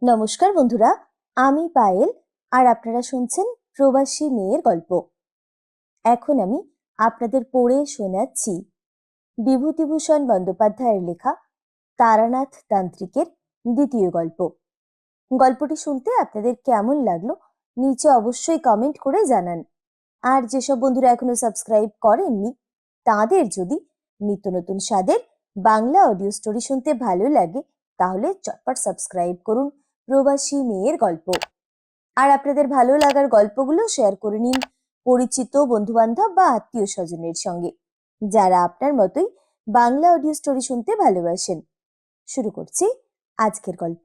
নমস্কার বন্ধুরা, আমি পায়েল আর আপনারা শুনছেন প্রবাসী মেয়ের গল্প। এখন আমি আপনাদের পড়ে শোনাচ্ছি বিভূতিভূষণ বন্দ্যোপাধ্যায়ের লেখা তারানাথ তান্ত্রিকের দ্বিতীয় গল্প। গল্পটি শুনতে আপনাদের কেমন লাগলো নিচে অবশ্যই কমেন্ট করে জানান। আর যেসব বন্ধুরা এখনো সাবস্ক্রাইব করেননি তাদের যদি নিত্য নতুন স্বাদের বাংলা অডিও স্টোরি শুনতে ভালো লাগে তাহলে চটপট সাবস্ক্রাইব করুন প্রবাসী মেয়ের গল্প। আর আপনাদের ভালো লাগার গল্পগুলো শেয়ার করে নিন পরিচিত বন্ধুবান্ধব বা আত্মীয় স্বজনের সঙ্গে যারা আপনার মতোই বাংলা অডিও স্টোরি শুনতে ভালোবাসেন। শুরু করছি আজকের গল্প।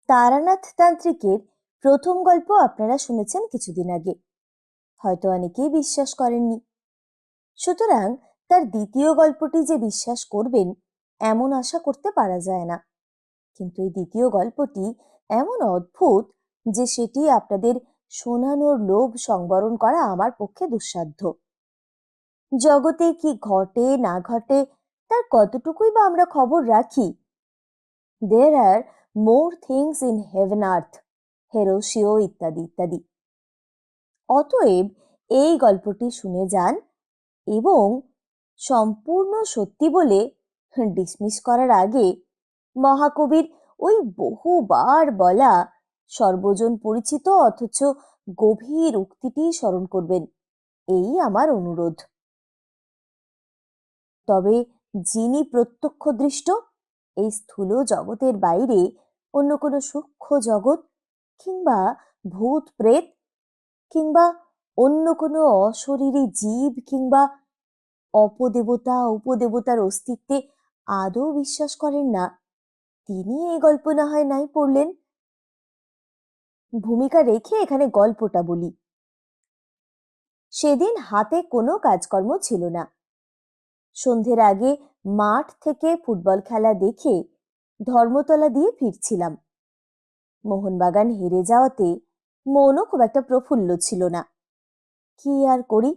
তারানাথ তান্ত্রিকের প্রথম গল্প আপনারা শুনেছেন কিছুদিন আগে, হয়তো অনেকেই বিশ্বাস করেননি। সুতরাং তার দ্বিতীয় গল্পটি যে বিশ্বাস করবেন এমন আশা করতে পারা যায় না। কিন্তু এই দ্বিতীয় গল্পটি এমন অদ্ভুত যে সেটি আপনাদের শোনানোর লোভ সংবরণ করা আমার পক্ষে দুঃসাধ্য। জগতে কি ঘটে না ঘটে তার কতটুকুই বা আমরা খবর রাখি। দেয়ার আর মোর থিংস ইন হেভেন আর্থ, হেরোশিও ইত্যাদি ইত্যাদি। অতএব এই গল্পটি শুনে যান এবং সম্পূর্ণ সত্যি বলে ডিসমিস করার আগে মহাকবির ওই বহুবার বলা সর্বজন পরিচিত অথচ গভীর উক্তিটি স্মরণ করবেন, এই আমার অনুরোধ। তবে যিনি প্রত্যক্ষদৃষ্ট এই স্থূল জগতের বাইরে অন্য কোনো সূক্ষ্ম জগৎ কিংবা ভূত প্রেত কিংবা অন্য কোনো অশরীরী জীব কিংবা অপদেবতা উপদেবতার অস্তিত্বে আদৌ বিশ্বাস করেন না, তিনি এই গল্প না হয় নাই পড়লেন। ভূমিকা রেখে এখানে গল্পটা বলি। সেদিন হাতে কোনো কাজকর্ম ছিল না। সন্ধ্যের আগে মাঠ থেকে ফুটবল খেলা দেখে ধর্মতলা দিয়ে ফিরছিলাম। মোহনবাগান হেরে যাওয়াতে মনও খুব একটা প্রফুল্ল ছিল না। কি আর করি,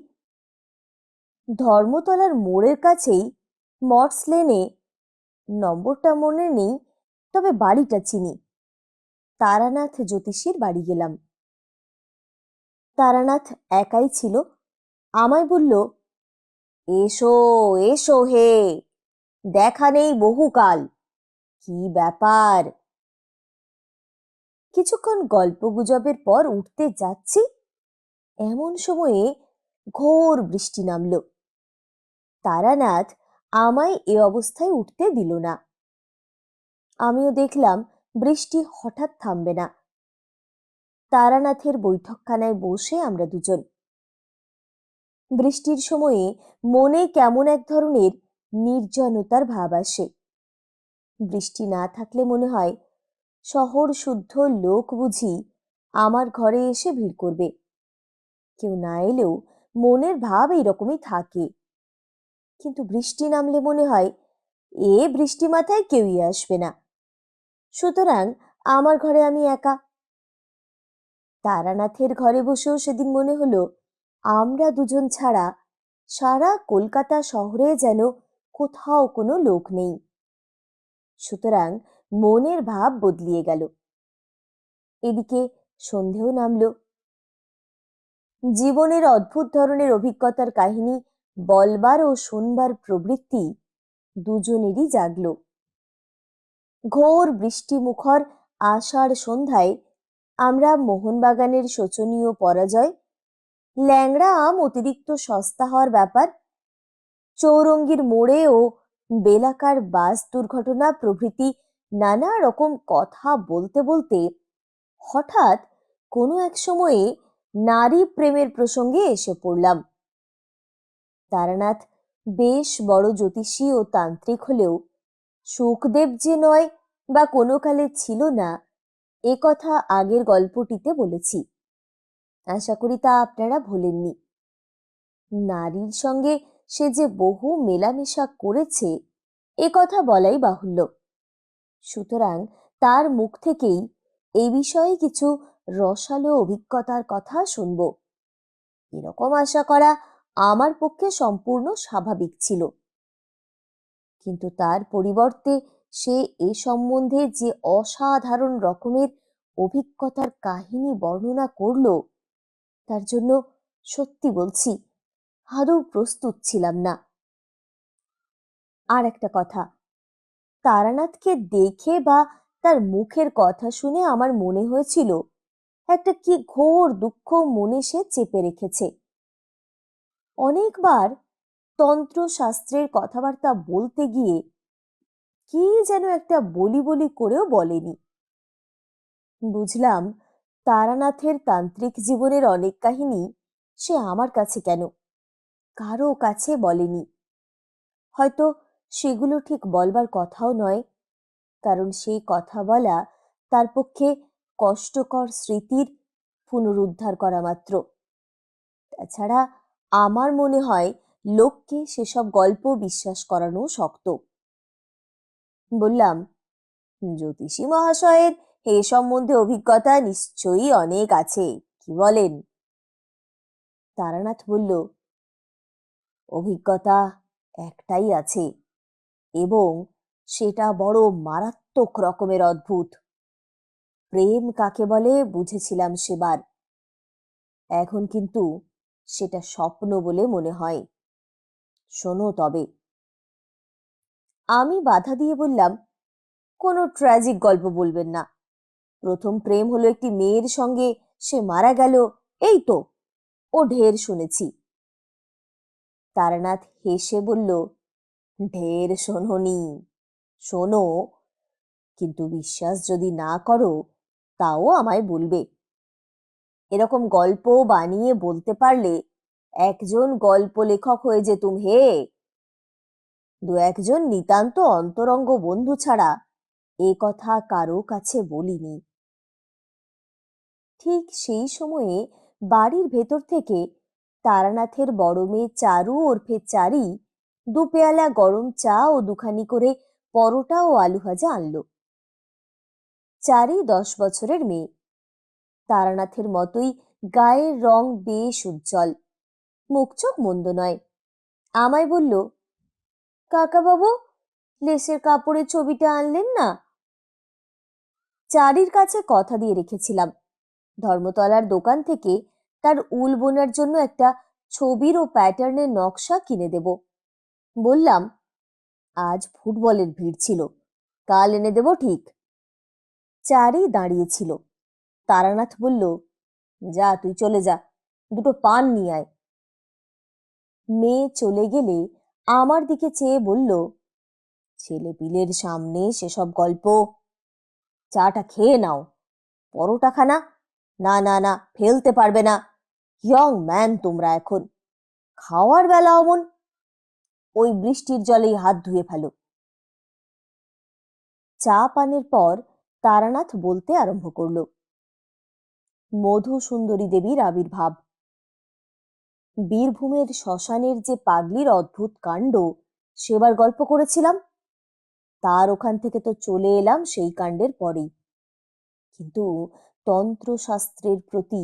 ধর্মতলার মোড়ের কাছেই মর্স লেনে, নম্বরটা মনে নেই তবে বাড়িটা চিনি, তারানাথ জ্যোতিষীর বাড়ি গেলাম। তারানাথ একাই ছিল। আমায় বলল, এসো এসো হে, দেখা নেই বহুকাল, কি ব্যাপার। কিছুক্ষণ গল্প গুজবের পর উঠতে যাচ্ছি, এমন সময়ে ঘোর বৃষ্টি নামলো। তারানাথ আমায় এ অবস্থায় উঠতে দিল না। আমিও দেখলাম বৃষ্টি হঠাৎ থামবে না। তারানাথের বৈঠকখানায় বসে আমরা দুজন। বৃষ্টির সময়ে মনে কেমন এক ধরনের নির্জনতার ভাব আসে। বৃষ্টি না থাকলে মনে হয় শহর শুদ্ধ লোক বুঝি আমার ঘরে এসে ভিড় করবে। কেউ না এলেও মনের ভাব এইরকমই থাকে। কিন্তু বৃষ্টি নামলে মনে হয় এ বৃষ্টি মাথায় কেউই আসবে না, সুতরাং আমার ঘরে আমি একা। তারানাথের ঘরে বসেও সেদিন মনে হলো আমরা দুজন ছাড়া সারা কলকাতা শহরে যেন কোথাও কোনো লোক নেই। সুতরাং মনের ভাব বদলিয়ে গেল। এদিকে সন্ধেও নামলো। জীবনের অদ্ভুত ধরনের অভিজ্ঞতার কাহিনী বলবার ও শুনবার প্রবৃত্তি দুজনেরই জাগলো। ঘোর বৃষ্টি মুখর আষাঢ় সন্ধ্যায় আমরা মোহনবাগানের শোচনীয় পরাজয়, ল্যাংড়া আম অতিরিক্ত সস্তা হওয়ার ব্যাপার, চৌরঙ্গীর মোড়ে ও বেলাকার বাস দুর্ঘটনা প্রভৃতি নানা রকম কথা বলতে বলতে হঠাৎ কোনো এক সময়ে নারী প্রেমের প্রসঙ্গে এসে পড়লাম। তারানাথ বেশ বড় জ্যোতিষী ও তান্ত্রিক হলেও সুখদেব যে নয় বা কোনো কালে ছিল না এ কথা আগের গল্পটিতে বলেছি, আশা করি তা আপনারা ভোলেননি। নারীর সঙ্গে সে যে বহু মেলামেশা করেছে এ কথা বলাই বাহুল্য। সুতরাং তার মুখ থেকেই এই বিষয়ে কিছু রসালো অভিজ্ঞতার কথা শুনব, এরকম আশা করা আমার পক্ষে সম্পূর্ণ স্বাভাবিক ছিল। কিন্তু তার পরিবর্তে সে এ সম্বন্ধে যে অসাধারণ রকমের অভিজ্ঞতার কাহিনী বর্ণনা করলো, তার জন্য সত্যি বলছি আদৌ প্রস্তুত ছিলাম না। আর একটা কথা, তারানাথকে দেখে বা তার মুখের কথা শুনে আমার মনে হয়েছিল একটা কি ঘোর দুঃখ মনে সে চেপে রেখেছে। অনেকবার তন্ত্র শাস্ত্রের কথাবার্তা বলতে গিয়ে কি যেন একটা বলি বলি করেও বলেনি। বুঝলাম তারানাথের তান্ত্রিক জীবনের অনেক কাহিনী সে আমার কাছে কেন, কারো কাছে বলেনি। হয়তো সেগুলো ঠিক বলবার কথাও নয়, কারণ সেই কথা বলা তার পক্ষে কষ্টকর স্মৃতির পুনরুদ্ধার করা মাত্র। তাছাড়া আমার মনে হয় লোককে সেসব গল্প বিশ্বাস করানো শক্ত। বললাম, জ্যোতিষী মহাশয়ের এ সম্বন্ধে অভিজ্ঞতা নিশ্চয়ই অনেক আছে, কি বলেন? তারানাথ বলল, অভিজ্ঞতা একটাই আছে, এবং সেটা বড় মারাত্মক রকমের অদ্ভুত। প্রেম কাকে বলে বুঝেছিলাম সেবার, এখন কিন্তু সেটা স্বপ্ন বলে মনে হয়। শোনো তবে। আমি বাধা দিয়ে বললাম, কোনো ট্র্যাজিক গল্প বলবেন না। প্রথম প্রেম হলো একটি মেয়ের সঙ্গে, সে মারা গেল, এই তো, ও ঢের শুনেছি। তারানাথ হেসে বলল, ঢের শোনোনি, শোনো, কিন্তু বিশ্বাস যদি না করো তাও আমায় বলবে। এরকম গল্প বানিয়ে বলতে পারলে একজন গল্প লেখক হয়ে যেতুম হে। দু একজন নিতান্ত অন্তরঙ্গ বন্ধু ছাড়া এ কথা কারো কাছে বলিনি। ঠিক সেই সময়ে বাড়ির ভেতর থেকে তারানাথের বড় মেয়ে চারু ওরফে চারি দু পেয়ালা গরম চা ও দুখানি করে পরোটা ও আলু ভাজা আনলো। চারি 10 বছরের মেয়ে, তারানাথের মতোই গায়ের রং বেশ উজ্জ্বল, মুখ চোখ মন্দ নয়। আমায় বলল, কাকা বাবু, লেসের কাপড়ের ছবিটা আনলেন না? চারির কাছে কথা দিয়ে রেখেছিলাম, ধর্মতলার দোকান থেকে তার উল বোনার জন্য একটা ছবির ও প্যাটার্নের নকশা কিনে দেব। বললাম, আজ ফুটবলের ভিড় ছিল, কাল এনে দেব ঠিক। চারি দাঁড়িয়েছিল। তারানাথ বলল, যা তুই চলে যা, দুটো পান নিয়ে আয়। মেয়ে চলে গেলে আমার দিকে চেয়ে বলল, ছেলে পিলের সামনে সেসব গল্প, চাটা খেয়ে নাও। পরোটা খানা, না না না, ফেলতে পারবে না, ইয়ং ম্যান তোমরা এখন, খাওয়ার বেলা অমন, ওই বৃষ্টির জলেই হাত ধুয়ে ফেলো। চা পানের পর তারানাথ বলতে আরম্ভ করল, মধু সুন্দরী দেবীর আবির্ভাব, বীরভূমের শ্মশানের যে পাগলির অদ্ভুত কাণ্ড সেবার গল্প করেছিলাম, তার ওখান থেকে তো চলে এলাম সেই কাণ্ডের পরেই। কিন্তু তন্ত্রশাস্ত্রের প্রতি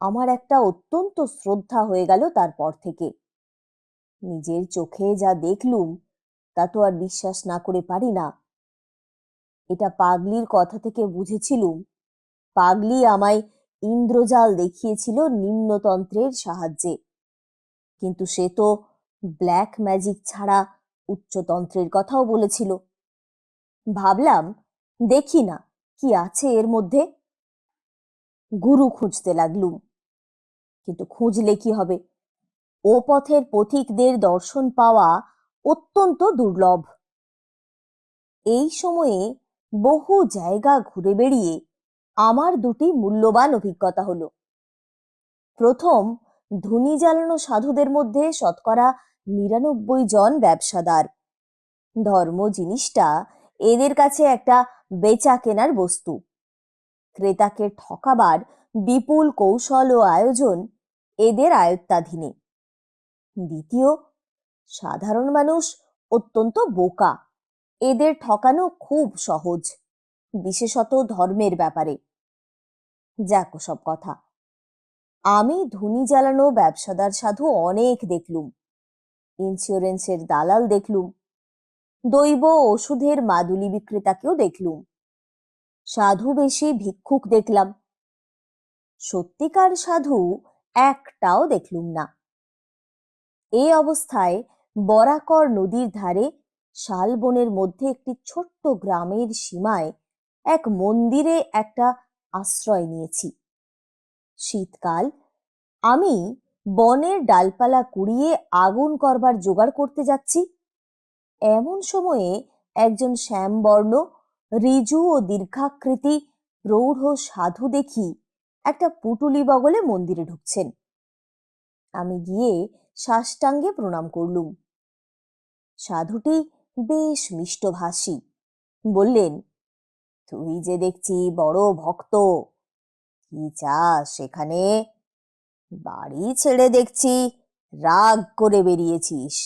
আমার একটা অত্যন্ত শ্রদ্ধা হয়ে গেল তারপর থেকে। নিজের চোখে যা দেখলুম তা তো আর বিশ্বাস না করে পারি না। এটা পাগলির কথা থেকে বুঝেছিলুম, পাগলি আমায় ইন্দ্রজাল দেখিয়েছিল নিম্নতন্ত্রের সাহায্যে, কিন্তু সে তো ব্ল্যাক ম্যাজিক ছাড়া উচ্চতন্ত্রের কথাও বলেছিল। ভাবলাম দেখি না কি আছে এর মধ্যে। গুরু খুঁজতে লাগলুম, কিন্তু খুঁজলে কি হবে, ও পথের পথিকদের দর্শন পাওয়া অত্যন্ত দুর্লভ। এই সময়ে বহু জায়গা ঘুরে বেড়িয়ে আমার দুটি মূল্যবান অভিজ্ঞতা হলো। প্রথম, ধুনি জ্বালানো সাধুদের মধ্যে শতকরা 99 জন ব্যবসাদার। ধর্ম জিনিসটা এদের কাছে একটা বেচা কেনার বস্তু। ক্রেতাকে ঠকাবার বিপুল কৌশল ও আয়োজন এদের আয়ত্তাধীনে। দ্বিতীয়, সাধারণ মানুষ অত্যন্ত বোকা, এদের ঠকানো খুব সহজ, বিশেষত ধর্মের ব্যাপারে। যাক সব কথা, আমি ধুনি জ্বালানো ব্যবসাদার সাধু অনেক দেখলুম, ইন্স্যুরেন্সের দালাল দেখলুম, দৈব ওষুধের মাদুলি বিক্রেতাকেও দেখলুম, সাধু বেশে ভিক্ষুক দেখলাম, সত্যিকার সাধু একটাও দেখলুম না। এই অবস্থায় বরাকর নদীর ধারে শালবনের মধ্যে একটি ছোট্ট গ্রামের সীমায় এক মন্দিরে একটা আশ্রয় নিয়েছি। শীতকাল, আমি বনের ডালপালা কুড়িয়ে আগুন করবার জোগাড় করতে যাচ্ছি। এমন সময়ে একজন শ্যামবর্ণ, ঋজু ও দীর্ঘাকৃতি প্রৌঢ় সাধু দেখি একটা পুটুলি বগলে মন্দিরে ঢুকছেন। আমি গিয়ে সাষ্টাঙ্গে প্রণাম করলুম। সাধুটি বেশ মিষ্টভাষী, বললেন, তুই যে দেখছি বড় ভক্ত, কি চাস সেখানে? বাড়ি ছেড়ে দেখছি রাগ করে বেরিয়েছিস।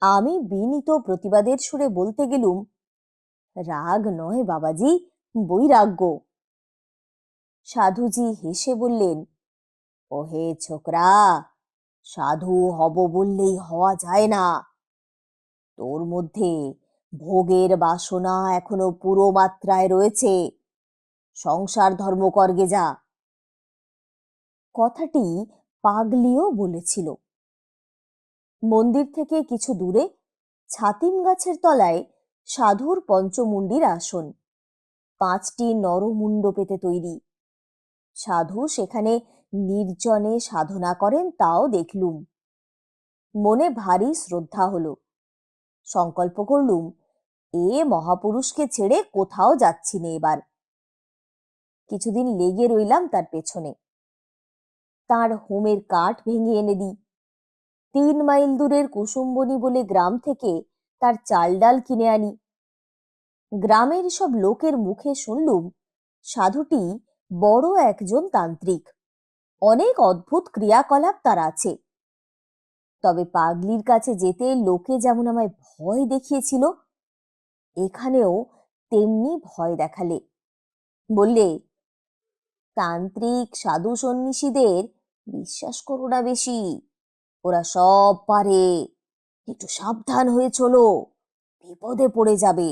আমি বিনীত প্রতিবাদের সুরে বলতে গেলুম, রাগ নয় বাবাজি, বৈরাগ্য। সাধুজি হেসে বললেন, ওহে ছোকরা, সাধু হব বললেই হওয়া যায় না। তোর মধ্যে ভোগের বাসনা এখনো পুরো মাত্রায় রয়েছে, সংসার ধর্ম করগে যা। কথাটি পাগলিও বলেছিল। মন্দির থেকে কিছু দূরে ছাতিম গাছের তলায় সাধুর পঞ্চমুণ্ডির আসন, 5টি নরমুণ্ড পেতে তৈরি। সাধু সেখানে নির্জনে সাধনা করেন, তাও দেখলুম। মনে ভারী শ্রদ্ধা হলো। সংকল্প করলুম, এ মহাপুরুষকে ছেড়ে কোথাও যাচ্ছি না এবার। কিছুদিন লেগে রইলাম তার পেছনে। তার হোমের কাঠ ভেঙে এনে দিই। 3 মাইল দূরের কুসুম্বনী বলে গ্রাম থেকে তার চাল ডাল কিনে আনি। গ্রামের সব লোকের মুখে শুনলুম সাধুটি বড় একজন তান্ত্রিক, অনেক অদ্ভুত ক্রিয়াকলাপ তার আছে। তবে পাগলির কাছে যেতে লোকে যেমন আমায় ভয় দেখিয়েছিল, এখানেও তেমনি ভয় দেখালে। বললে, তান্ত্রিক সাধু সন্ন্যাসীদের বিশ্বাস করো না বেশি, ওরা সব পারে, একটু সাবধান হয়ে চলো, বিপদে পড়ে যাবে।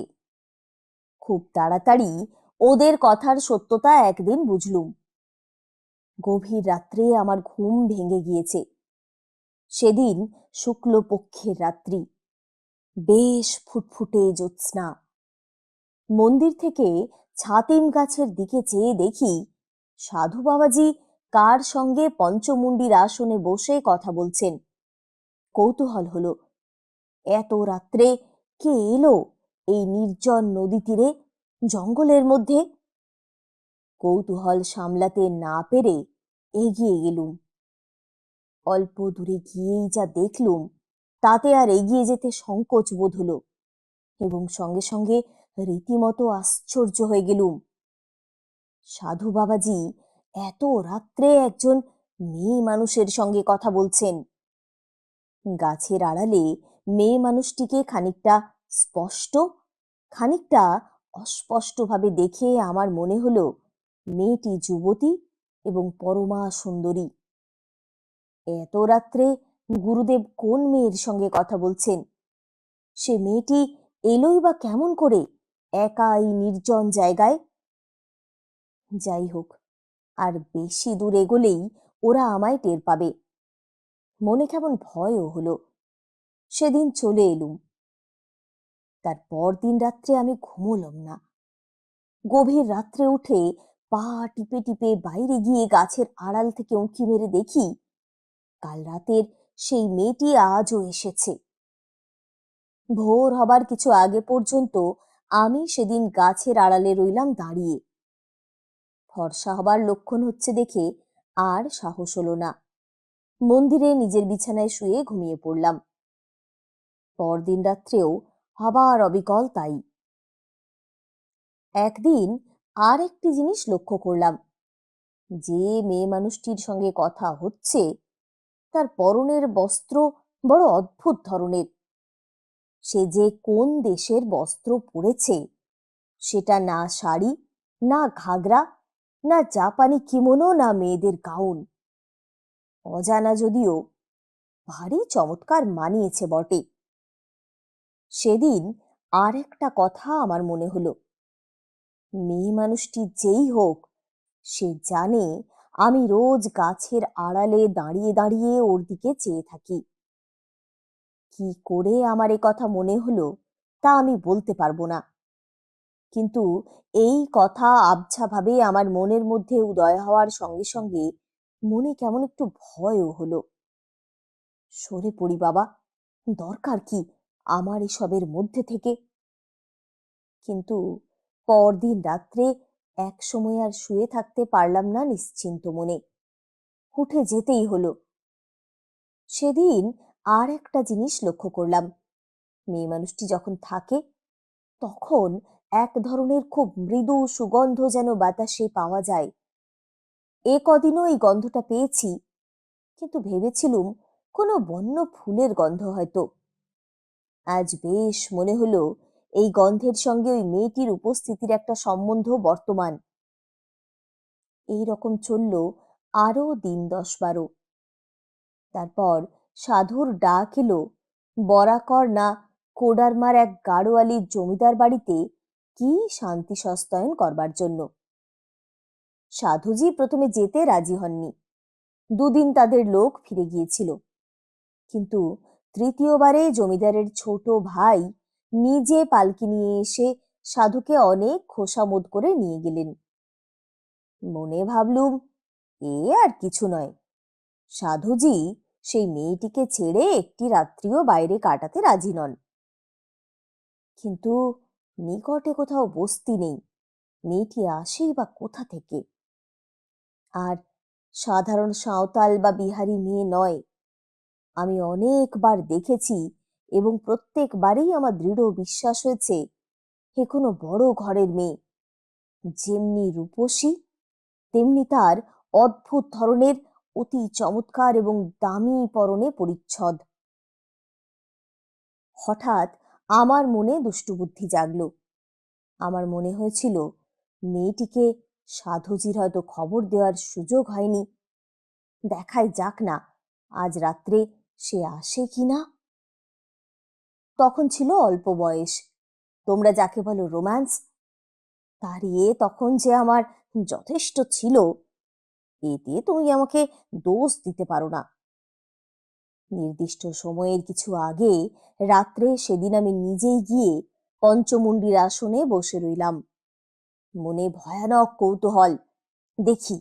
খুব তাড়াতাড়ি ওদের কথার সত্যতা একদিন বুঝলুম। গভীর রাত্রে আমার ঘুম ভেঙে গিয়েছে। সেদিন শুক্লপক্ষের রাত্রি, বেশ ফুটফুটে জ্যোৎস্না। মন্দির থেকে ছাতিম গাছের দিকে চেয়ে দেখি সাধু বাবাজি কার সঙ্গে পঞ্চমুণ্ডির আসনে বসে কথা বলছেন। কৌতূহল হলো, এত রাত্রে কে এলো এই নির্জন নদী তীরে, জঙ্গলের মধ্যে? কৌতূহল সামলাতে না পেরে এগিয়ে গেলুম। অল্প দূরে গিয়েই যা দেখলুম, তাতে আর এগিয়ে যেতে সংকোচ বোধ হলো, এবং সঙ্গে সঙ্গে রীতিমতো আশ্চর্য হয়ে গেলুম। সাধু বাবাজি এত রাত্রে একজন মেয়ে মানুষের সঙ্গে কথা বলছেন। গাছের আড়ালে মেয়ে মানুষটিকে খানিকটা স্পষ্ট, খানিকটা অস্পষ্টভাবে দেখে আমার মনে হলো মেয়েটি যুবতী এবং পরমা সুন্দরী। এত রাত্রে গুরুদেব কোন মেয়ের সঙ্গে কথা বলছেন? সে মেয়েটি এলোই বা কেমন করে একা এই নির্জন জায়গায়? যাই হোক, আর বেশি দূর এগোলেই ওরা আমায় টের পাবে। মনে কেমন ভয়ও হলো। সেদিন চলে এলুম। তার পরদিন রাত্রে আমি ঘুমোলাম না। গভীর রাত্রে উঠে পা টিপে টিপে বাইরে গিয়ে গাছের আড়াল থেকে উঁকি মেরে দেখি কাল রাতের সেই মেয়েটি আজও এসেছে। ভোর হবার কিছু আগে পর্যন্ত আমি সেদিন গাছের আড়ালে রইলাম দাঁড়িয়ে। ফর্সা হবার লক্ষণ হচ্ছে দেখে আর সাহস হলো না। মন্দিরে নিজের বিছানায় শুয়ে ঘুমিয়ে পড়লাম। পরদিন রাত্রেও আবার অবিকল তাই। একদিন আর একটি জিনিস লক্ষ্য করলাম, যে মেয়ে মানুষটির সঙ্গে কথা হচ্ছে তার পরনের বস্ত্র বড় অদ্ভুত ধরনের। সে যে কোন দেশের বস্ত্র পরেছে, সেটা না শাড়ি, না ঘাগরা, না জাপানি কিমোনো, না মেয়েদের গাউন। অজানা যদিও ভারী চমৎকার মানিয়েছে বটে। সেদিন আর একটা কথা আমার মনে হলো, মেয়ে মানুষটি যেই হোক, সে জানে আমি রোজ গাছের আড়ালে দাঁড়িয়ে দাঁড়িয়ে ওর দিকে চেয়ে থাকি। কি করে আমার এ কথা মনে হলো তা আমি বলতে পারবো না, কিন্তু এই কথা আবছাভাবে আমার মনের মধ্যে উদয় হওয়ার সঙ্গে সঙ্গে মনে কেমন একটু ভয়ও হলো। সরে পড়ি বাবা, দরকার কি আমার এসবের মধ্যে থেকে। কিন্তু পরদিন রাত্রে এক সময় আর শুয়ে থাকতে পারলাম না নিশ্চিন্ত মনে, উঠে যেতেই হলো। সেদিন আর একটা জিনিস লক্ষ্য করলাম, মেয়ে মানুষটি যখন থাকে তখন এক ধরনের খুব মৃদু সুগন্ধ যেন বাতাসে পাওয়া যায়। এ কদিনও এই গন্ধটা পেয়েছি, কিন্তু ভেবেছিলুম কোনো বন্য ফুলের গন্ধ হয়তো। আজ বেশ মনে হলো এই গন্ধের সঙ্গে ওই মেয়েটির উপস্থিতির একটা সম্বন্ধ বর্তমান। এই রকম চলল আরো দিন 10-12। তারপর সাধুর ডাক এলো বরাকর না কোডারমার এক গাড়োয়ালির জমিদার বাড়িতে কি শান্তি সস্তায়ন করবার জন্য। সাধুজি প্রথমে যেতে রাজি হননি, দুদিন তাদের লোক ফিরে গিয়েছিল, কিন্তু তৃতীয়বারে জমিদারের ছোট ভাই নিজে পালকি নিয়ে এসে সাধুকে অনেক খোসামোদ করে নিয়ে গেলেন। মনে ভাবলুম এ আর কিছু নয়, সাধুজি সেই মেয়েটিকে ছেড়ে একটি রাত্রিও বাইরে কাটাতে রাজি নন। কিন্তু নিকটে কোথাও বস্তি নেই, মেয়েটি আসেই বা কোথা থেকে? আর সাধারণ সাঁওতাল বা বিহারি মেয়ে নয়, আমি অনেকবার দেখেছি এবং প্রত্যেকবারেই আমার দৃঢ় বিশ্বাস হয়েছে এ কোনো বড় ঘরের মেয়ে। যেমনি রূপসী তেমনি তার অদ্ভুত ধরনের অতি চমৎকার এবং দামি পরনে পরিচ্ছদ। হঠাৎ আমার মনে দুষ্টুবুদ্ধি জাগলো। আমার মনে হয়েছিল মেয়েটিকে সাধুজির হয়তো খবর দেওয়ার সুযোগ হয়নি, দেখাই যাক না আজ রাত্রে সে আসে কিনা। তখন ছিল অল্প বয়স, তোমরা যাকে বলো রোম্যান্স, তার তখন যে আমার যথেষ্ট ছিল, এতে তুমি আমাকে দোষ দিতে পারো না। নির্দিষ্ট সময়ের কিছু আগে রাত্রে সেদিন আমি নিজেই গিয়ে পঞ্চমুণ্ডির আসনে বসে রইলাম, মনে ভয়ানক কৌতূহল, দেখি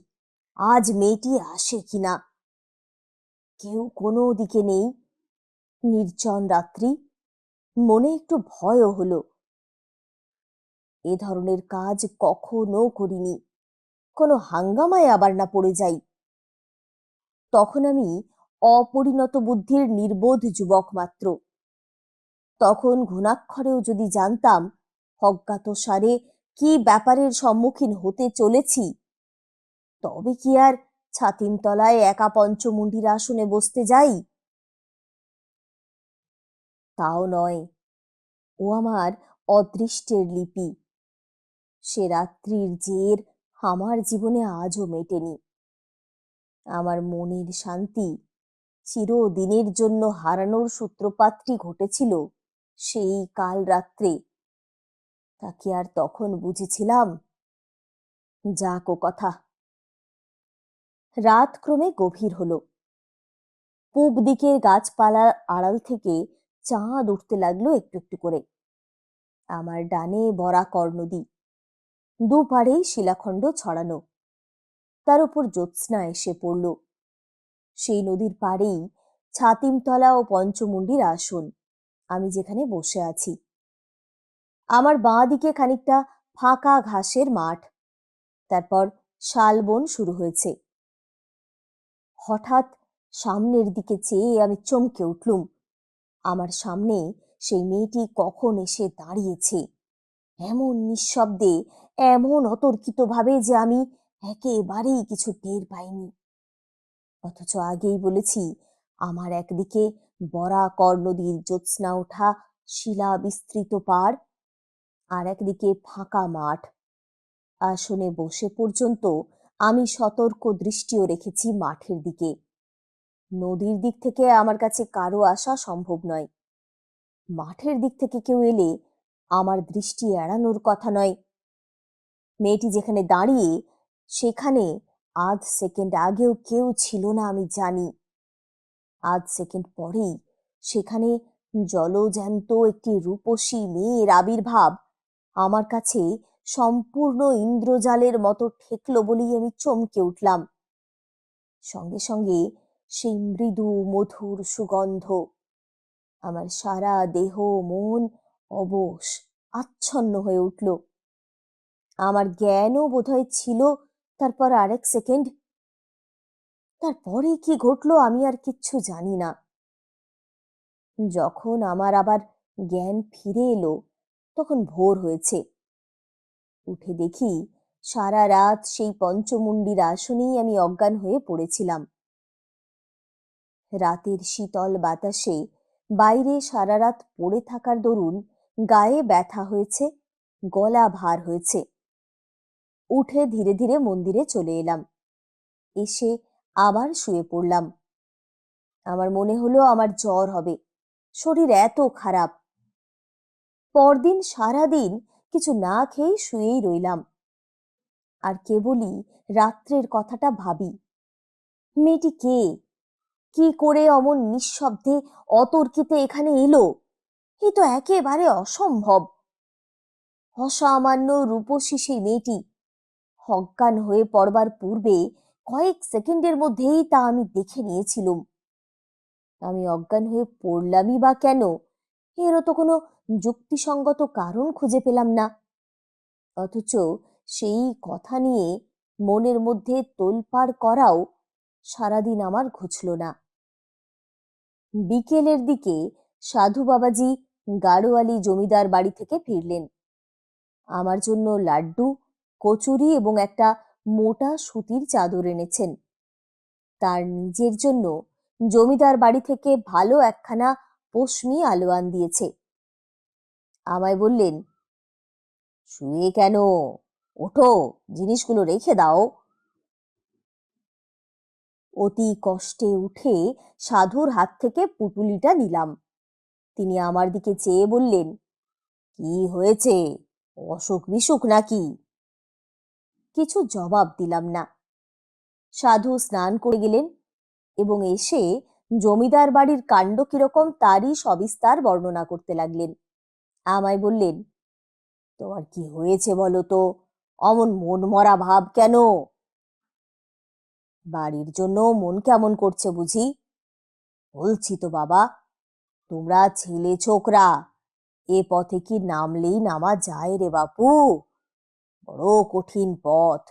আজ মেয়েটি আসে কিনা। কেউ কোনো দিকে নেই, নির্জন রাত্রি, মনে একটু ভয়ও হলো। এ ধরনের কাজ কখনো করিনি, কোনো হাঙ্গামায় আবার না পড়ে যাই। তখন আমি অপরিণত বুদ্ধির নির্বোধ যুবক মাত্র। তখন ঘুণাক্ষরেও যদি জানতাম অজ্ঞাতসারে কি ব্যাপারের সম্মুখীন হতে চলেছি, তবে কি আর ছাতিম তলায় একা পঞ্চমুণ্ডির আসনে বসতে যাই? তাও নয়, ও আমার অদৃষ্টের লিপি। সে রাত্রির জের আমার জীবনে আজও মেটেনি। আমার মনের শান্তি চিরদিনের জন্য হারানোর সূত্রপাতটি ঘটেছিল সেই কাল রাত্রে। তা কি আর তখন বুঝেছিলাম? যাক ও কথা। রাত ক্রমে গভীর হলো। পূব দিকের গাছপালার আড়াল থেকে চাঁদ উঠতে লাগলো একটু একটু করে। আমার ডানে বরাকর নদী, দুপারেই শিলাখণ্ড ছড়ানো, তার উপর জ্যোৎস্না এসে পড়ল। সেই নদীর পাড়েই ছাতিমতলা ও পঞ্চমুণ্ডির আসন, আমি যেখানে বসে আছি। আমার বাঁ দিকে খানিকটা ফাঁকা ঘাসের মাঠ, তারপর শালবন শুরু হয়েছে। হঠাৎ সামনের দিকে চেয়ে আমি চমকে উঠলুম। আমার সামনে সেই মেয়েটি কখন এসে দাঁড়িয়েছে, এমন নিঃশব্দে, এমন অতর্কিত ভাবে যে আমি একেবারেই কিছু টের পাইনি। অথচ আগেই বলেছি আমার একদিকে বরাকর নদীর জ্যোৎস্না ওঠা শিলা বিস্তৃত পাড়, আর একদিকে ফাঁকা মাঠ। আসনে বসে পর্যন্ত আমি সতর্ক দৃষ্টিও রেখেছি মাঠের দিকে। নদীর দিক থেকে আমার কাছে কারো আসা সম্ভব নয়। মাঠের দিক থেকে কেউ এলে আমার দৃষ্টি এড়ানোর কথা নয়। মেয়েটি যেখানে দাঁড়িয়ে সেখানে আধ সেকেন্ড আগেও কেউ ছিল না আমি জানি। আধ সেকেন্ড পরেই সেখানে জলজ্যান্ত একটি রূপসী মেয়ের আবির্ভাব আমার কাছে সম্পূর্ণ ইন্দ্রজালের মতো ঠেকলো বলেই আমি চমকে উঠলাম। সঙ্গে সঙ্গে সেই মৃদু মধুর সুগন্ধ আমার সারা দেহ মন অবশ আচ্ছন্ন হয়ে উঠল। আমার জ্ঞানও বোধহয় ছিল তারপর আরেক সেকেন্ড। তারপরে কি ঘটলো আমি আর কিচ্ছু জানি না। যখন আমার আবার জ্ঞান ফিরে এলো তখন ভোর হয়েছে। উঠে দেখি সারা রাত সেই পঞ্চমুণ্ডির আসনেই আমি অজ্ঞান হয়ে পড়েছিলাম। রাতের শীতল বাতাসে বাইরে সারা রাত পড়ে থাকার দরুন গায়ে ব্যথা হয়েছে, গলা ভার হয়েছে। উঠে ধীরে ধীরে মন্দিরে চলে এলাম। এসে আবার শুয়ে পড়লাম। আমার মনে হলো আমার জ্বর হবে, শরীর এত খারাপ। পরদিন সারাদিন কিছু না খেয়ে শুয়েই রইলাম। আর কেবলই রাত্রের কথাটা ভাবি। মেয়েটি কে? কি করে অমন নিঃশব্দে অতর্কিতে এখানে এলো? এ তো একেবারে অসম্ভব। অসামান্য রূপসী সেই মেয়েটি অজ্ঞান হয়ে পড়বার পূর্বে কয়েক সেকেন্ডের মধ্যেই তা আমি দেখে নিয়েছিলুম। আমি অজ্ঞান হয়ে পড়লামই বা কেন, এরও তো কোনো যুক্তিসঙ্গত কারণ খুঁজে পেলাম না। অথচ সেই কথা নিয়ে মনের মধ্যে তোলপাড় করাও সারাদিন আমার ঘুচল না। বিকেলের দিকে সাধু বাবাজি গাড়োয়ালি জমিদার বাড়ি থেকে ফিরলেন। আমার জন্য লাড্ডু, কচুরি এবং একটা মোটা সুতির চাদর এনেছেন। তার নিজের জন্য জমিদার বাড়ি থেকে ভালো একখানা পশমি আলোয়ান দিয়েছে। আমায় বললেন, শুয়ে কেন, ওঠো, জিনিসগুলো রেখে দাও। অতি কষ্টে উঠে সাধুর হাত থেকে পুটুলিটা নিলাম। তিনি আমার দিকে চেয়ে বললেন, কি হয়েছে, অসুখ বিসুখ নাকি? কিছু জবাব দিলাম না। সাধু স্নান করে গেলেন এবং এসে জমিদার বাড়ির কাণ্ড কিরকম তারই সবিস্তার বর্ণনা করতে লাগলেন। আমায় বললেন, তোমার কি হয়েছে বলো তো, অমন মন মরা ভাব কেন? বাড়ির জন্য মন কেমন করছে বুঝি? বলছি তো বাবা, তোমরা ছেলে ছোকরা, এ পথে কি নামলেই নামা যায় রে বাপু? বড় কঠিন পথ।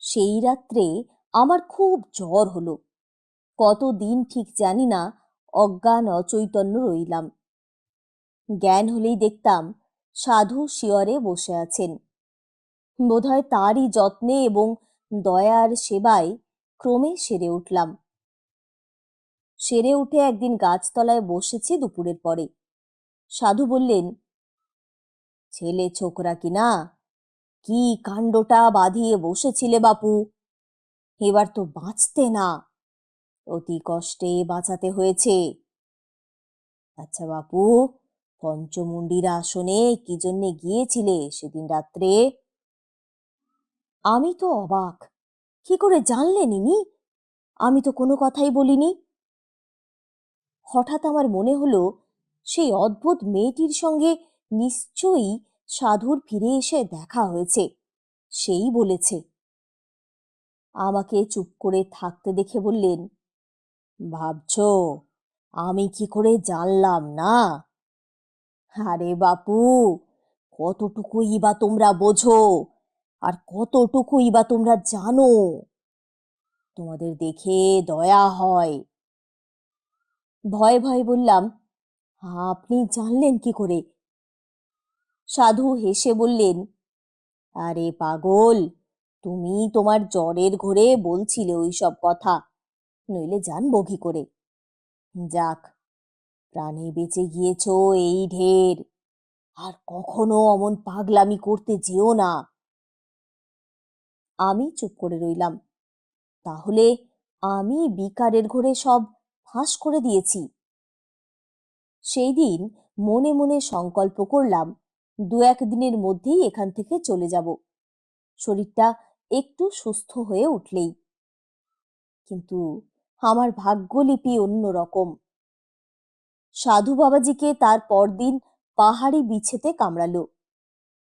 সেই রাত্রে আমার খুব জ্বর হলো। কতদিন ঠিক জানি না অজ্ঞান অচৈতন্য রইলাম। জ্ঞান হলেই দেখতাম সাধু শিয়রে বসে আছেন। বোধহয় তারই যত্নে এবং দয়ার সেবায় ক্রমে সেরে উঠলাম। সেরে উঠে একদিন গাছতলায় বসেছি দুপুরের পরে। সাধু বললেন, ছেলে ছোকরা কিনা, কি কাণ্ডটা বাঁধিয়ে বসেছিলে বাপু, এবার তো বাঁচতে না, অতি কষ্টে বাঁচাতে হয়েছে। আচ্ছা বাপু, পঞ্চমুণ্ডির আসনে কি জন্যে গিয়েছিলে সেদিন রাত্রে? আমি তো অবাক, কি করে জানলেন ইনি? আমি তো কোনো কথাই বলিনি। হঠাৎ আমার মনে হলো সেই অদ্ভুত মেয়েটির সঙ্গে নিশ্চয়ই সাধুর ফিরে এসে দেখা হয়েছে, সেই বলেছে। আমাকে চুপ করে থাকতে দেখে বললেন, ভাবছো আমি কি করে জানলাম না? আরে বাপু, কতটুকুই বা তোমরা বোঝো আর কতটুকুই বা তোমরা জানো? তোমাদের দেখে দয়া হয়। ভয়ে ভয়ে বললাম, আপনি জানলেন কি করে? সাধু হেসে বললেন, আরে পাগল, তুমি তোমার জ্বরের ঘোরে বলছিলে ওই সব কথা, নইলে জানবো কি করে? যাক, প্রাণে বেঁচে গিয়েছো এই ঢের। আর কখনো অমন পাগলামি করতে যেও না। আমি চুপ করে রইলাম। তাহলে আমি বিকারের ঘোরে সব ফাঁস করে দিয়েছি? সেই দিন মনে মনে সংকল্প করলাম 2-1 দিনের মধ্যেই এখান থেকে চলে যাব, শরীরটা একটু সুস্থ হয়ে উঠলেই। কিন্তু আমার ভাগ্যলিপি অন্যরকম। সাধু বাবাজিকে তার পরদিন পাহাড়ি বিছেতে কামড়ালো।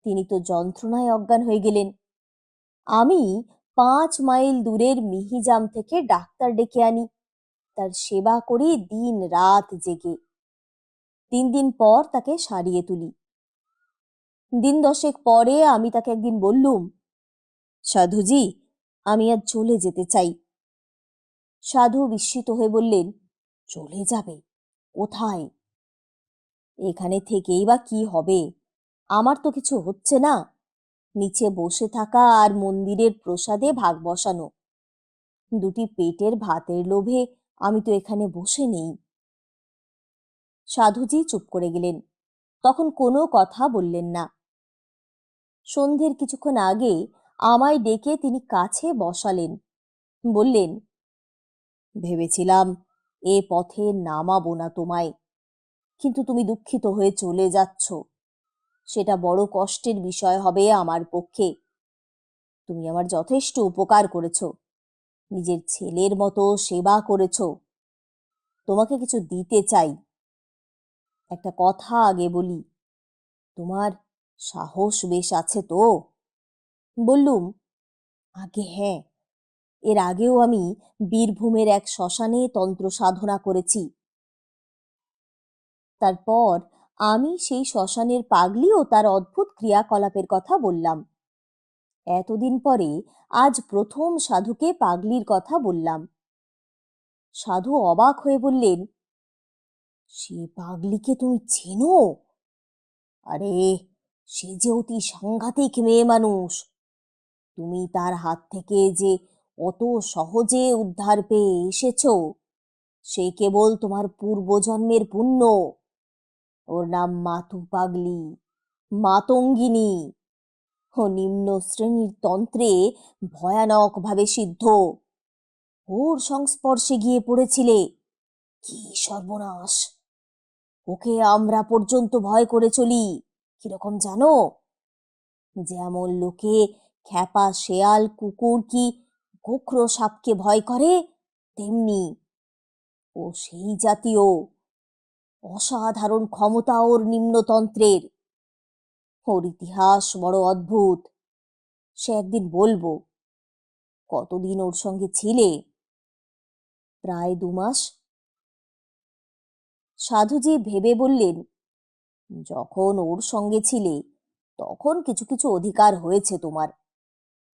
তিনি তো যন্ত্রণায় অজ্ঞান হয়ে গেলেন। আমি 5 মাইল দূরের মিহিজাম থেকে ডাক্তার ডেকে আনি, তার সেবা করি দিন রাত জেগে। 3 দিন পর তাকে সারিয়ে তুলি। দিন 10 পরে আমি তাকে একদিন বললুম, সাধুজি, আমি আজ চলে যেতে চাই। সাধু বিস্মিত হয়ে বললেন, চলে যাবে? কোথায়? এখানে থেকেই বা কি হবে? আমার তো কিছু হচ্ছে না, নিচে বসে থাকা আর মন্দিরের প্রসাদে ভাগ বসানো। 2টি পেটের ভাতের লোভে আমি তো এখানে বসে নেই। সাধুজি চুপ করে গেলেন, তখন কোনো কথা বললেন না। সন্ধ্যের কিছুক্ষণ আগে আমায় ডেকে তিনি কাছে বসালেন, বললেন, ভেবেছিলাম এ পথে নামাবো না তোমায়, কিন্তু তুমি দুঃখিত হয়ে চলে যাচ্ছ। সেটা বড় কষ্টের বিষয় হবে আমার পক্ষে। তুমি আমার যথেষ্ট উপকার করেছ, নিজের ছেলের মতো সেবা করেছ। তোমাকে কিছু দিতে চাই। একটা কথা আগে বলি, তোমার সাহস বেশ আছে তো? বললুম, আগে হ্যাঁ, এর আগেও আমি বীরভূমের এক শ্মশানে তন্ত্র সাধনা করেছি। তারপর আমি সেই শ্মশানের পাগলি ও তার অদ্ভুত ক্রিয়াকলাপের কথা বললাম। এতদিন পরে আজ প্রথম সাধুকে পাগলির কথা বললাম। সাধু অবাক হয়ে বললেন, সে পাগলিকে তুমি চেনো? আরে, সে যে অতি সাংঘাতিক মেয়ে মানুষ। তুমি তার হাত থেকে যে অত সহজে উদ্ধার পেয়ে এসেছ, সে কেবল তোমার পূর্বজন্মের পুণ্য। ওর নাম মাতু পাগলি, মাতঙ্গিনী। ও নিম্ন শ্রেণীর তন্ত্রে ভয়ানক ভাবে সিদ্ধ। ওর সংস্পর্শে গিয়ে পড়েছিলে, কি সর্বনাশ! ওকে আমরা পর্যন্ত ভয় করে চলি। কিরকম জানো? যেমন লোকে খ্যাপা শেয়াল, কুকুর কি গোখরো সাপকে ভয় করে, তেমনি ও সেই জাতীয়। অসাধারণ ক্ষমতা ওর নিম্নতন্ত্রের। ওর ইতিহাস বড় অদ্ভুত, সে একদিন বলবো। কতদিন ওর সঙ্গে ছিলে? প্রায় 2 মাস। সাধুজি ভেবে বললেন, যখন ওর সঙ্গে ছিলে তখন কিছু কিছু অধিকার হয়েছে তোমার।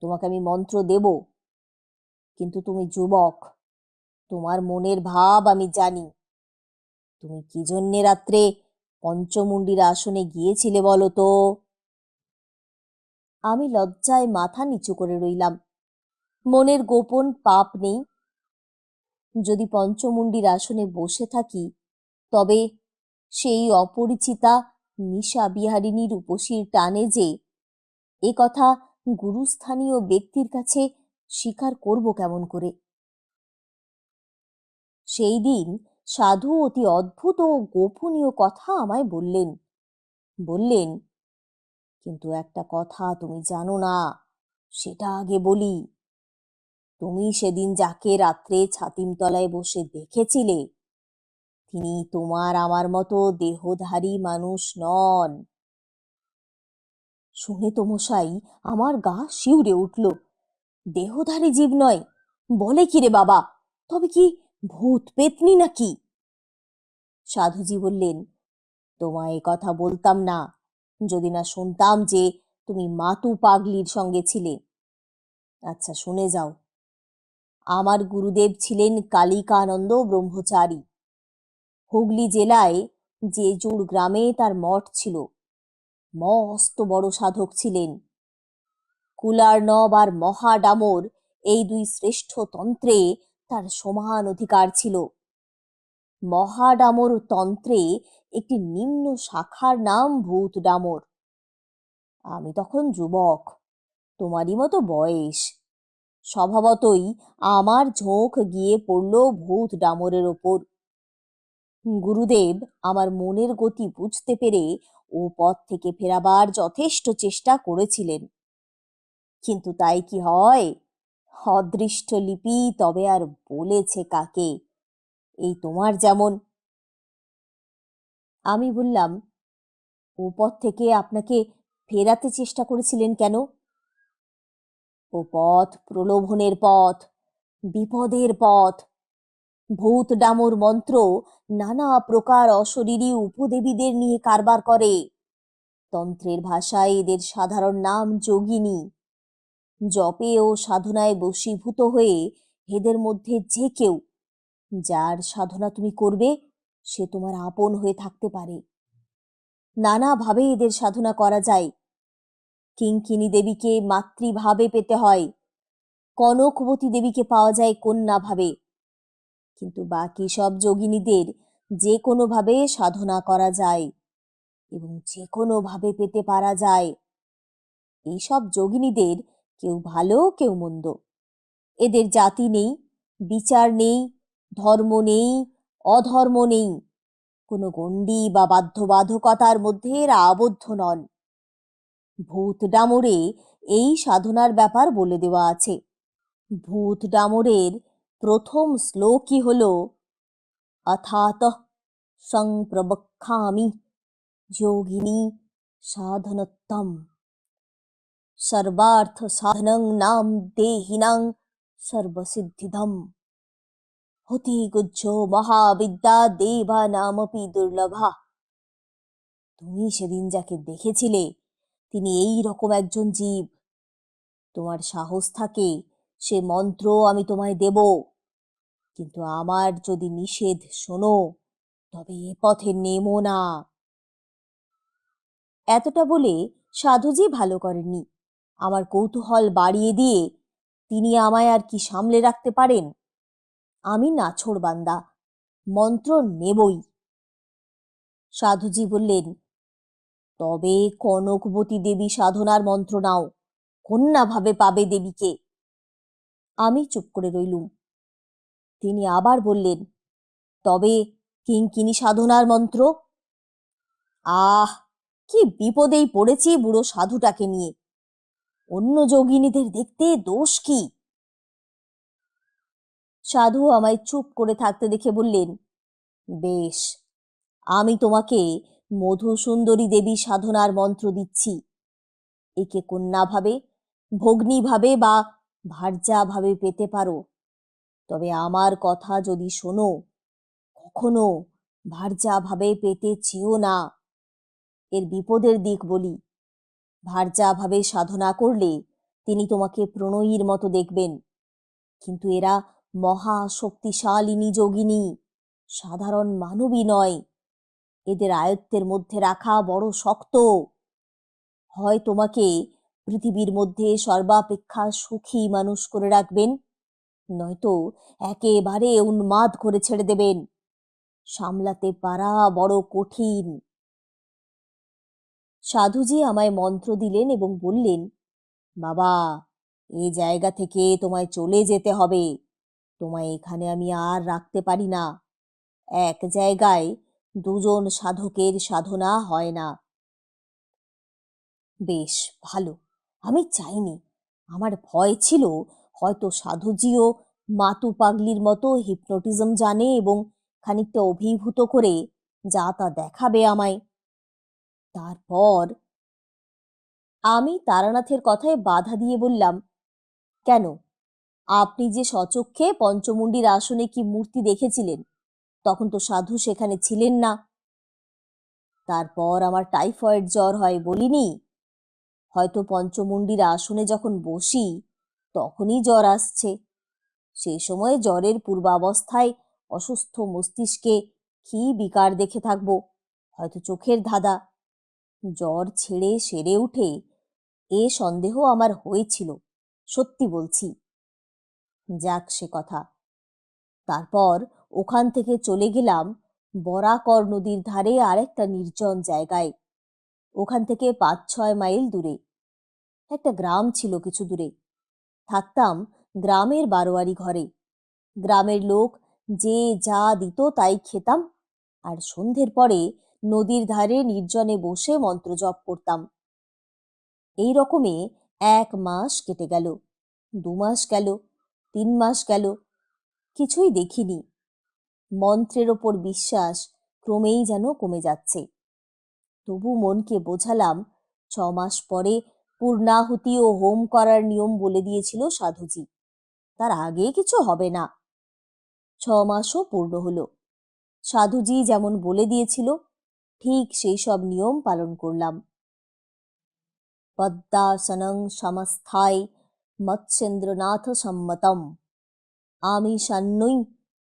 তোমাকে আমি মন্ত্র দেব, কিন্তু তুমি যুবক, তোমার মনের ভাব আমি জানি। তুমি কি জন্যে রাত্রে পঞ্চমুণ্ডির আসনে গিয়েছিলে বলো তো? আমি লজ্জায় মাথা নিচু করে রইলাম। মনের গোপন পাপ নেই। যদি পঞ্চমুণ্ডির আসনে বসে থাকি, তবে সেই অপরিচিতা নিশা বিহারিণী রূপসীর টানে যে, এ কথা গুরুস্থানীয় ব্যক্তির কাছে স্বীকার করব কেমন করে? সেই দিন সাধু অতি অদ্ভুত ও গোপনীয় কথা আমায় বললেন। বললেন, কিন্তু একটা কথা তুমি জানো না, সেটা আগে বলি। তুমি সেদিন যাকে রাত্রে ছাতিমতলায় বসে দেখেছিলে, তিনি তোমার আমার মতো দেহধারী মানুষ নন। শুনে তো মশাই আমার গা শিউরে উঠল। দেহধারী জীব নয়? বলে কি রে বাবা, তবে কি ভূত পেতনি নাকি? সাধুজি বললেন, তোমায় এ কথা বলতাম না যদি না শুনতাম যে তুমি মাতু পাগলির সঙ্গে ছিলে। আচ্ছা, শুনে যাও। আমার গুরুদেব ছিলেন কালিকানন্দ ব্রহ্মচারী। হুগলি জেলায় জেজুর গ্রামে তার মঠ ছিল। মস্ত বড় সাধক ছিলেন। কুলার্নব আর মহাডামর, এই 2 শ্রেষ্ঠ তন্ত্রে তার সমান অধিকার ছিল। মহাডামর তন্ত্রে একটি নিম্ন শাখার নাম ভূত ডামর। আমি তখন যুবক, তোমারই মতো বয়স। স্বভাবতই আমার ঝোঁক গিয়ে পড়ল ভূত ডামরের ওপর। গুরুদেব আমার মনের গতি বুঝতে পেরে ও পথ থেকে ফেরাবার যথেষ্ট চেষ্টা করেছিলেন, কিন্তু তাই কি হয়? অদৃষ্ট লিপি তবে আর বলেছে কাকে? এই তোমার যেমন। আমি বললাম, ও পথ থেকে আপনাকে ফেরাতে চেষ্টা করেছিলেন কেন? ও পথ প্রলোভনের পথ, বিপদের পথ। ভূত ডামর মন্ত্র নানা প্রকার অশরীরী উপদেবীদের নিয়ে কারবার করে। তন্ত্রের ভাষায় এদের সাধারণ নাম যোগিনী। জপে ও সাধনায় বশীভূত হয়ে এদের মধ্যে যে কেউ, যার সাধনা তুমি করবে, সে তোমার আপন হয়ে থাকতে পারে। নানাভাবে এদের সাধনা করা যায়। কিঙ্কিনী দেবীকে মাতৃভাবে পেতে হয়, কনকবতী দেবীকে পাওয়া যায় কন্যা ভাবে, কিন্তু বাকি সব যোগিনীদের যে কোনোভাবে সাধনা করা যায় এবং যে কোনোভাবে পেতে পারা যায়। এইসব যোগিনীদের কেউ ভালো কেউ মন্দ, এদের জাতি নেই, বিচার নেই, ধর্ম নেই, অধর্ম নেই, কোনো গণ্ডি বা বাধ্যবাধকতার মধ্যে এরা আবদ্ধ নন। ভূত ডামরে এই সাধনার ব্যাপার বলে দেওয়া আছে। ভূত ডামরের প্রথম শ্লোকই হলো अथातः संप्रवक्ष्यामि योगिनी साधनत्तम सर्वार्थ साधनं नाम देहिनां सर्वसिद्धिदम् हति गुज्जो মহাবিদ্যা দেবা নামপি দুর্লভা। তুমি সেদিন যাকে দেখেছিলে তিনি এই রকম একজন জীব। তোমার সাহস থাকে সে মন্ত্র আমি তোমায় দেব, কিন্তু আমার যদি নিষেধ শোনো তবে এ পথে নেমো না। এতটা বলে সাধুজি ভালো করেননি। আমার কৌতূহল বাড়িয়ে দিয়ে তিনি আমায় আর কি সামলে রাখতে পারেন? আমি নাছোড় বান্দা, মন্ত্র নেবই। সাধুজি বললেন, তবে কনকবতী দেবী সাধনার মন্ত্র নাও, কন্যা ভাবে পাবে দেবীকে। আমি চুপ করে রইলুম। তিনি আবার বললেন, তবে কিঙ্কিনী সাধনার মন্ত্র? আহ, কি বিপদেই পড়েছি বুড়ো সাধুটাকে নিয়ে। অন্য যোগিনীদের দেখতে দোষ কি? সাধু আমায় চুপ করে থাকতে দেখে বললেন, বেশ, আমি তোমাকে মধুসুন্দরী দেবী সাধনার মন্ত্র দিচ্ছি। একে কন্যা ভাবে, ভগ্নী ভাবে বা ভার্যা ভাবে পেতে পারো, তবে আমার কথা যদি শোনো, কখনো ভার্যা ভাবে পেতে চেও না। এর বিপদের দিক বলি। ভার্যা ভাবে সাধনা করলে তিনি তোমাকে প্রণয়ীর মতো দেখবেন, কিন্তু এরা মহা শক্তিশালিনী যোগিনী, সাধারণ মানবী নয়। এদের আয়ত্তের মধ্যে রাখা বড় শক্ত। হয় তোমাকে পৃথিবীর মধ্যে সর্বাপেক্ষা সুখী মানুষ করে রাখবেন, নয়তো একেবারে উন্মাদ করে ছেড়ে দেবেন। সামলাতে পারা বড় কঠিন। সাধুজি আমায় মন্ত্র দিলেন এবং বললেন, বাবা, এই জায়গা থেকে তোমায় চলে যেতে হবে। তোমায় এখানে আমি আর রাখতে পারি না। এক জায়গায় দুজন সাধকের সাধনা হয় না। বেশ ভালো, আমি চাইনি। আমার ভয় ছিল হয়তো সাধুজিও মাতু পাগলির মতো হিপনোটিজম জানে এবং খানিকটা অভিভূত করে যা তা দেখাবে আমায়। তারপর আমি তারানাথের কথায় বাধা দিয়ে বললাম, কেন, আপনি যে সচক্ষে পঞ্চমুণ্ডির আসনে কি মূর্তি দেখেছিলেন, তখন তো সাধু সেখানে ছিলেন না। তারপর আমার টাইফয়েড জ্বর হয় বলিনি? হয়তো পঞ্চমুণ্ডির আসনে যখন বসি তখনই জ্বর আসছে। সেই সময় জ্বরের পূর্বাবস্থায় অসুস্থ মস্তিষ্কে কি বিকার দেখে থাকবো, হয়তো চোখের ধাঁধা। জ্বর ছেড়ে সেরে উঠে এ সন্দেহ আমার হয়েছিল, সত্যি বলছি। যাক সে কথা। তারপর ওখান থেকে চলে গেলাম বরাকর নদীর ধারে আরেকটা নির্জন জায়গায়। ওখান থেকে 5-6 মাইল দূরে একটা গ্রাম ছিল। কিছু দূরে থাকতাম গ্রামের বারোয়ারি ঘরে। গ্রামের লোক যে যা দিত তাই খেতাম আর সন্ধ্যের পরে নদীর ধারে নির্জনে বসে মন্ত্র জপ করতাম। এই রকমে 1 মাস কেটে গেল, 2 মাস গেল, 3 মাস গেল, কিছুই দেখিনি। মন্ত্রের ওপর বিশ্বাস ক্রমেই যেন কমে যাচ্ছে। তবু মনকে বোঝালাম 6 মাস পরে পূর্ণাহুতি ও হোম করার নিয়ম বলে দিয়েছিল সাধুজি, তার আগে কিছু হবে না। 6 মাসও পূর্ণ হলো। সাধুজি যেমন বলে দিয়েছিল ঠিক সেই সব নিয়ম পালন করলাম। পদ্মাসনং সমস্থায় মৎস্যেন্দ্রনাথ সম্মতম আমিষান্নৈ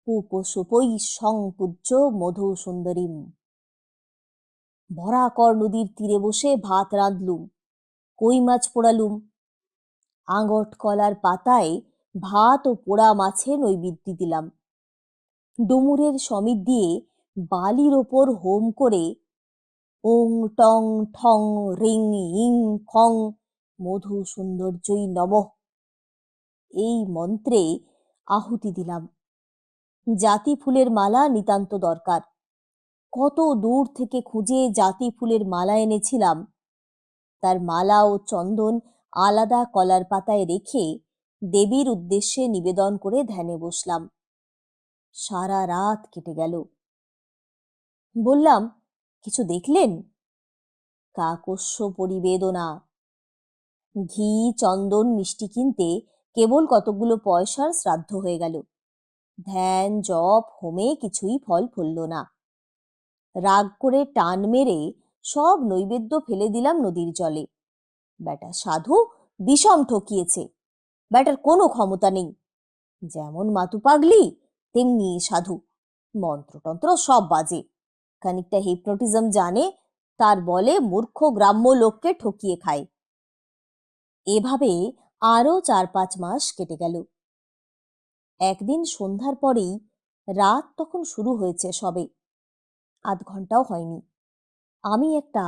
পুপসুপৈ সংপূজ্য মধু সুন্দরীম। ভরাকর নদীর তীরে বসে ভাত রাঁধলুম, কই মাছ পোড়ালুম। আঙট কলার পাতায় ভাত ও পোড়া মাছের নৈবেদ্য দিলাম। ডুমুরের সমিত দিয়ে বালির ওপর হোম করে ওং টং ঠং রিং ইং খং মধু সৌন্দর্যই নমঃ এই মন্ত্রে আহুতি দিলাম। জাতি ফুলের মালা নিতান্ত দরকার। কত দূর থেকে খুঁজে জাতি ফুলের মালা এনেছিলাম। তার মালা ও চন্দন আলাদা কলার পাতায় রেখে দেবীর উদ্দেশ্যে নিবেদন করে ধ্যানে বসলাম। সারা রাত কেটে গেল। বললাম, কিছু দেখলেন? কাকস্য পরিবেদনা। ঘি, চন্দন, মিষ্টি কিনতে কেবল কতগুলো পয়সার শ্রাদ্ধ হয়ে গেল। ধ্যান, জপ, হোমে কিছুই ফল ফলল না। রাগ করে টান মেরে সব নৈবেদ্য ফেলে দিলাম নদীর জলে। বেটা সাধু বিষম ঠকিয়েছে, বেটার কোনো ক্ষমতা নেই। যেমন মাতু পাগলি তেমনি সাধু, মন্ত্রতন্ত্র সব বাজে। খানিকটা হিপনোটিজম জানে, তার বলে মূর্খ গ্রাম্য লোককে ঠকিয়ে খায়। এভাবে আরো 4-5 মাস কেটে গেল। একদিন সন্ধ্যার পরেই, রাত তখন শুরু হয়েছে সবে, আধ ঘন্টাও হয়নি, আমি একটা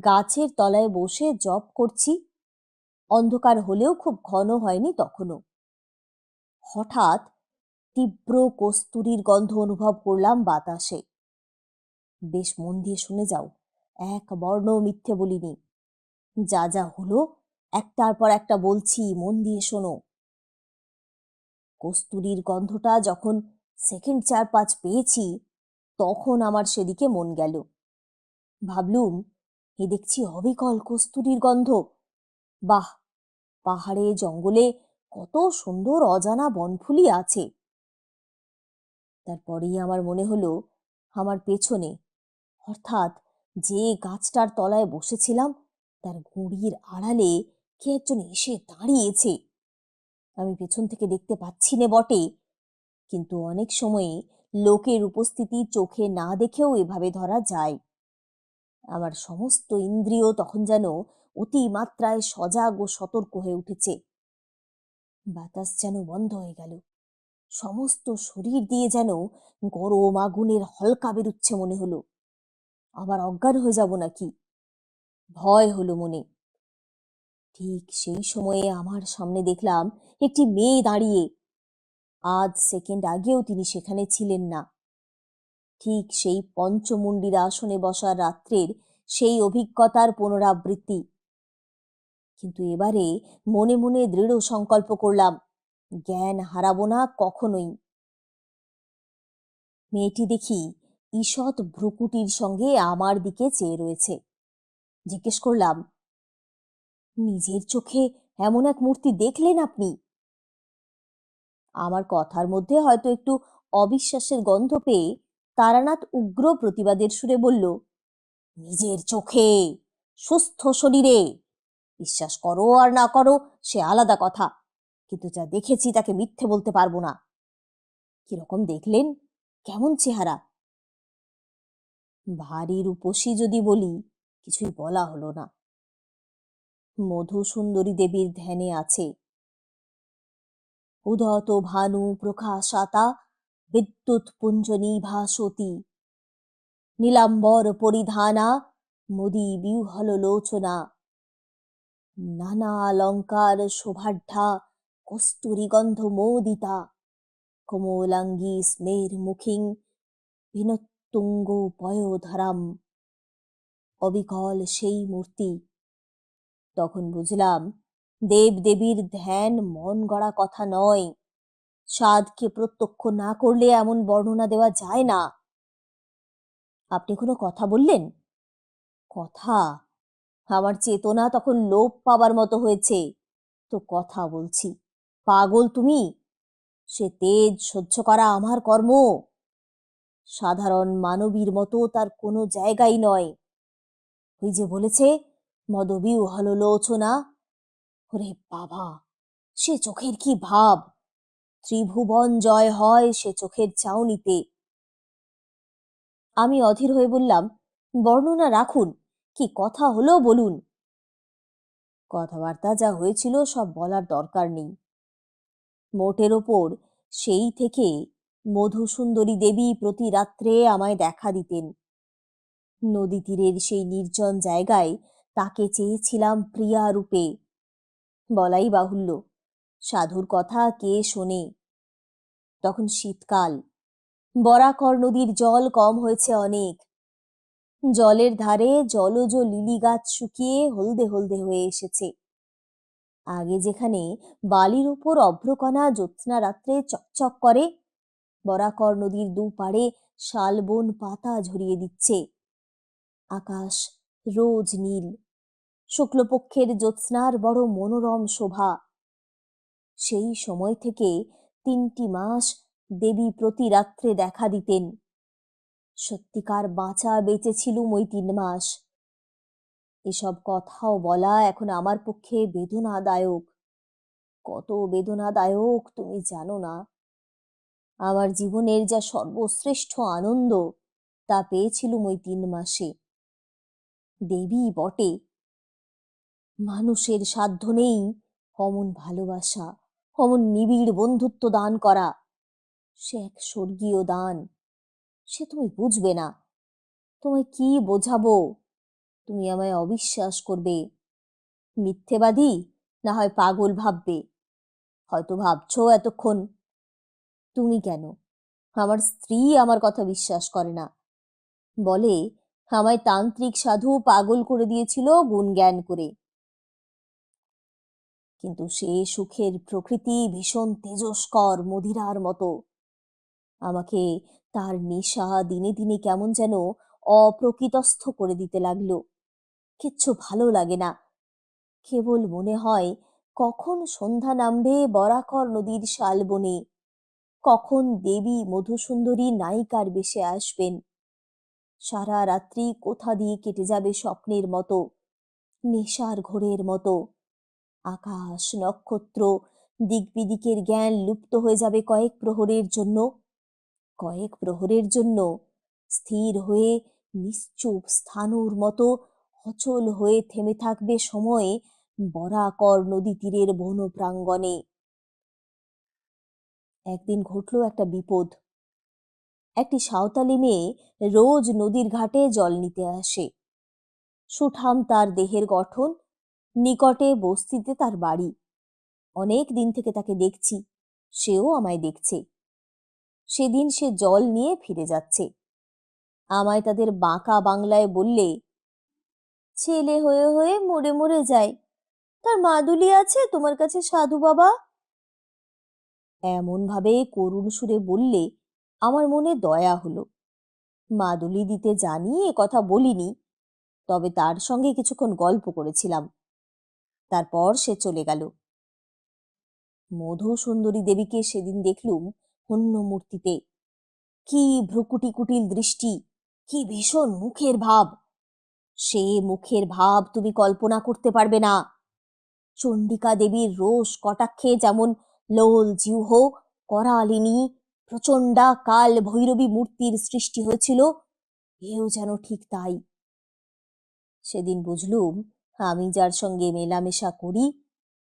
গাছের তলায় বসে জপ করছি। অন্ধকার হলেও খুব ঘন হয়নি তখনও। হঠাৎ তীব্র কস্তুরীর গন্ধ অনুভব করলাম বাতাসে। বেশ মন দিয়ে শুনে যাও, এক বর্ণ মিথ্যে বলিনি। যা যা হলো একটার পর একটা বলছি, মন দিয়ে শোনো। কস্তুরীর গন্ধটা যখন সেকেন্ড 4-5 পেয়েছি, তখন আমার সেদিকে মন গেল। ভাবলুম, এ দেখছি অবিকল কস্তুরীর গন্ধ। বাহ, পাহাড়ে জঙ্গলে কত সুন্দর অজানা বনফুলি আছে। তারপরেই আমার মনে হলো, আমার পেছনে, অর্থাৎ যে গাছটার তলায় বসেছিলাম তার গুঁড়ির আড়ালে কে একজন এসে দাঁড়িয়েছে। আমি পেছন থেকে দেখতে পাচ্ছি না বটে, কিন্তু অনেক সময়ে লোকের উপস্থিতি চোখে না দেখেও এভাবে ধরা যায়। আমার সমস্ত ইন্দ্রিয় তখন যেন অতিমাত্রায় সজাগ ও সতর্ক হয়ে উঠেছে। বাতাস যেন বন্ধ হয়ে গেল। সমস্ত শরীর দিয়ে যেন গরম আগুনের হলকা বেরুচ্ছে মনে হলো। আবার অজ্ঞান হয়ে যাব নাকি, ভয় হলো মনে। ঠিক সেই সময়ে আমার সামনে দেখলাম একটি মেয়ে দাঁড়িয়ে। আধ সেকেন্ড আগেও তিনি সেখানে ছিলেন না। ঠিক সেই পঞ্চমুণ্ডির আসনে বসার রাত্রের সেই অভিজ্ঞতার পুনরাবৃত্তি। কিন্তু এবারে মনে মনে দৃঢ় সংকল্প করলাম, জ্ঞান হারাবো না কখনোই। মেয়েটি দেখি ঈষৎ ভ্রুকুটির সঙ্গে আমার দিকে চেয়ে রয়েছে। জিজ্ঞেস করলাম, নিজের চোখে এমন এক মূর্তি দেখলেন আপনি? আমার কথার মধ্যে হয়তো একটু অবিশ্বাসের গন্ধ পেয়ে তারানাথ উগ্র প্রতিবাদের সুরে বলল, নিজের চোখে, সুস্থ শরীরে। বিশ্বাস করো আর না করো সে আলাদা কথা, কিন্তু যা দেখেছি তাকে মিথ্যে বলতে পারবো না। কিরকম দেখলেন? কেমন চেহারা? ভারী রূপসী যদি বলি, কিছুই বলা হলো না। মধু সুন্দরী দেবীর ধ্যানে আছে। উদত ভানু প্রকাশাতা বিদ্যুৎ পুঞ্জনী ভাসতি নীলাম্বর পরিধানা মুদি বিহ্বল লোচনা নানা অলঙ্কার শোভাঢ্যা কস্তুরী গন্ধ মোদিতা কোমলাঙ্গী স্মের মুখিং বিনত্ত তুঙ্গ পয়োধরাম, অবিকল সেই মূর্তি। তখন বুঝলাম দেব দেবীর ধ্যান মন গড়া কথা নয়। সাধকে প্রত্যক্ষ না করলে এমন বর্ণনা দেওয়া যায় না। আপনি কোনো কথা বললেন? কথা? আমার চেতনা তখন লোপ পাবার মতো হয়েছে। তো কথা বলছি। পাগল তুমি? সে তেজ সহ্য করা আমার কর্ম। সাধারণ মানবীর মতো তার কোনো জায়গাই নয়। ওই যে বলেছে মদবিহ্বলোচনা। ওরে বাবা, সে চোখের কি ভাব! ত্রিভুবন জয় হয় সে চোখের চাউনিতে। আমি অধীর হয়ে বললাম, বর্ণনা রাখুন, কি কথা হলো বলুন। কথাবার্তা যা হয়েছিল সব বলার দরকার নেই। মোটের ওপর সেই থেকে মধুসুন্দরী দেবী প্রতি রাত্রে আমায় দেখা দিতেন। নদী তীরের সেই নির্জন জায়গায় তাকে চেয়েছিলাম প্রিয়া রূপে। বলাই বাহুল্য, সাধুর কথা কে শোনে। তখন শীতকাল, বরাকর নদীর জল কম হয়েছে অনেক। জলের ধারে জলজ লিলি গাছ শুকিয়ে হলদে হলদে হয়ে এসেছে। আগে যেখানে বালির উপর অভ্রকণা জ্যোৎস্না রাত্রে চকচক করে, বরাকর নদীর দুপাড়ে শালবন পাতা ঝরিয়ে দিচ্ছে। আকাশ রোজ নীল, শুক্লপক্ষের জ্যোৎস্নার বড় মনোরম শোভা। সেই সময় থেকে 3টি মাস দেবী প্রতি রাত্রে দেখা দিতেন। সত্যিকার বাঁচা বেঁচেছিলুম ওই 3 মাস। এসব কথাও বলা এখন আমার পক্ষে বেদনাদায়ক। কত বেদনাদায়ক তুমি জানো না। আমার জীবনের যা সর্বশ্রেষ্ঠ আনন্দ তা পেয়েছিলুম ওই 3 মাসে। দেবী বটে, মানুষের সাধ্য নেই অমন ভালোবাসা, অমন নিবিড় বন্ধুত্ব দান করা। সে এক স্বর্গীয় দান। সে তুমি বুঝবে না। তোমায় কি বোঝাবো? তুমি আমায় অবিশ্বাস করবে, মিথ্যেবাদী, না হয় পাগল ভাববে। হয়তো ভাবছো এতক্ষণ। তুমি কেন, আমার স্ত্রী আমার কথা বিশ্বাস করে না। বলে আমায় তান্ত্রিক সাধু পাগল করে দিয়েছিল গুণ জ্ঞান করে। কিন্তু সে সুখের প্রকৃতি ভীষণ তেজস্কর, মদিরার মতো। আমাকে তার নেশা দিনে দিনে কেমন যেন অপ্রকৃতস্থ করে দিতে লাগলো। কিচ্ছু ভালো লাগে না। কেবল মনে হয় কখন সন্ধ্যা নামবে বরাকর নদীর শালবনে, কখন দেবী মধুসুন্দরী নায়িকার বেশে আসবেন। সারা রাত্রি কোথা দিয়ে কেটে যাবে স্বপ্নের মতো, নেশার ঘোরের মতো। আকাশ নক্ষত্র দিকবিদিকের জ্ঞান লুপ্ত হয়ে যাবে কয়েক প্রহরের জন্য। কয়েক প্রহরের জন্য স্থির হয়ে নিশ্চুপ স্থাণুর মতো অচল হয়ে থেমে থাকবে সময়ে বরাকর নদী তীরের বন প্রাঙ্গণে। একদিন ঘটল একটা বিপদ। একটি সাঁওতালি মেয়ে রোজ নদীর ঘাটে জল নিতে আসে। সুঠাম তার দেহের গঠন, নিকটে বস্তিতে তার বাড়ি। অনেক দিন থেকে তাকে দেখছি, সেও আমায় দেখছে। সেদিন সে জল নিয়ে ফিরে যাচ্ছে। আমায় তাদের বাঁকা বাংলায় বললে, ছেলে হয়ে হয়ে মরে মরে যায়, তার মাদুলি আছে তোমার কাছে সাধু বাবা? এমন ভাবে করুণ সুরে বললে আমার মনে দয়া হলো। মাদুলি দিতে জানি এ কথা বলিনি, তবে তার সঙ্গে কিছুক্ষণ গল্প করেছিলাম। তারপর সে চলে গেল। মধুসুন্দরী দেবীকে সেদিন দেখলুম অন্য মূর্তিতে। কি ভ্রুকুটি কুটিল দৃষ্টি, কি ভীষণ মুখের ভাব! সে মুখের ভাব তুমি কল্পনা করতে পারবে না। চণ্ডিকা দেবীর রোষ কটাক্ষে যেমন লোল জিহ্ব করালিনী প্রচণ্ডা কাল ভৈরবী মূর্তির সৃষ্টি হয়েছিল, এও যেন ঠিক তাই। সেদিন বুঝলুম আমি যার সঙ্গে মেলামেশা করি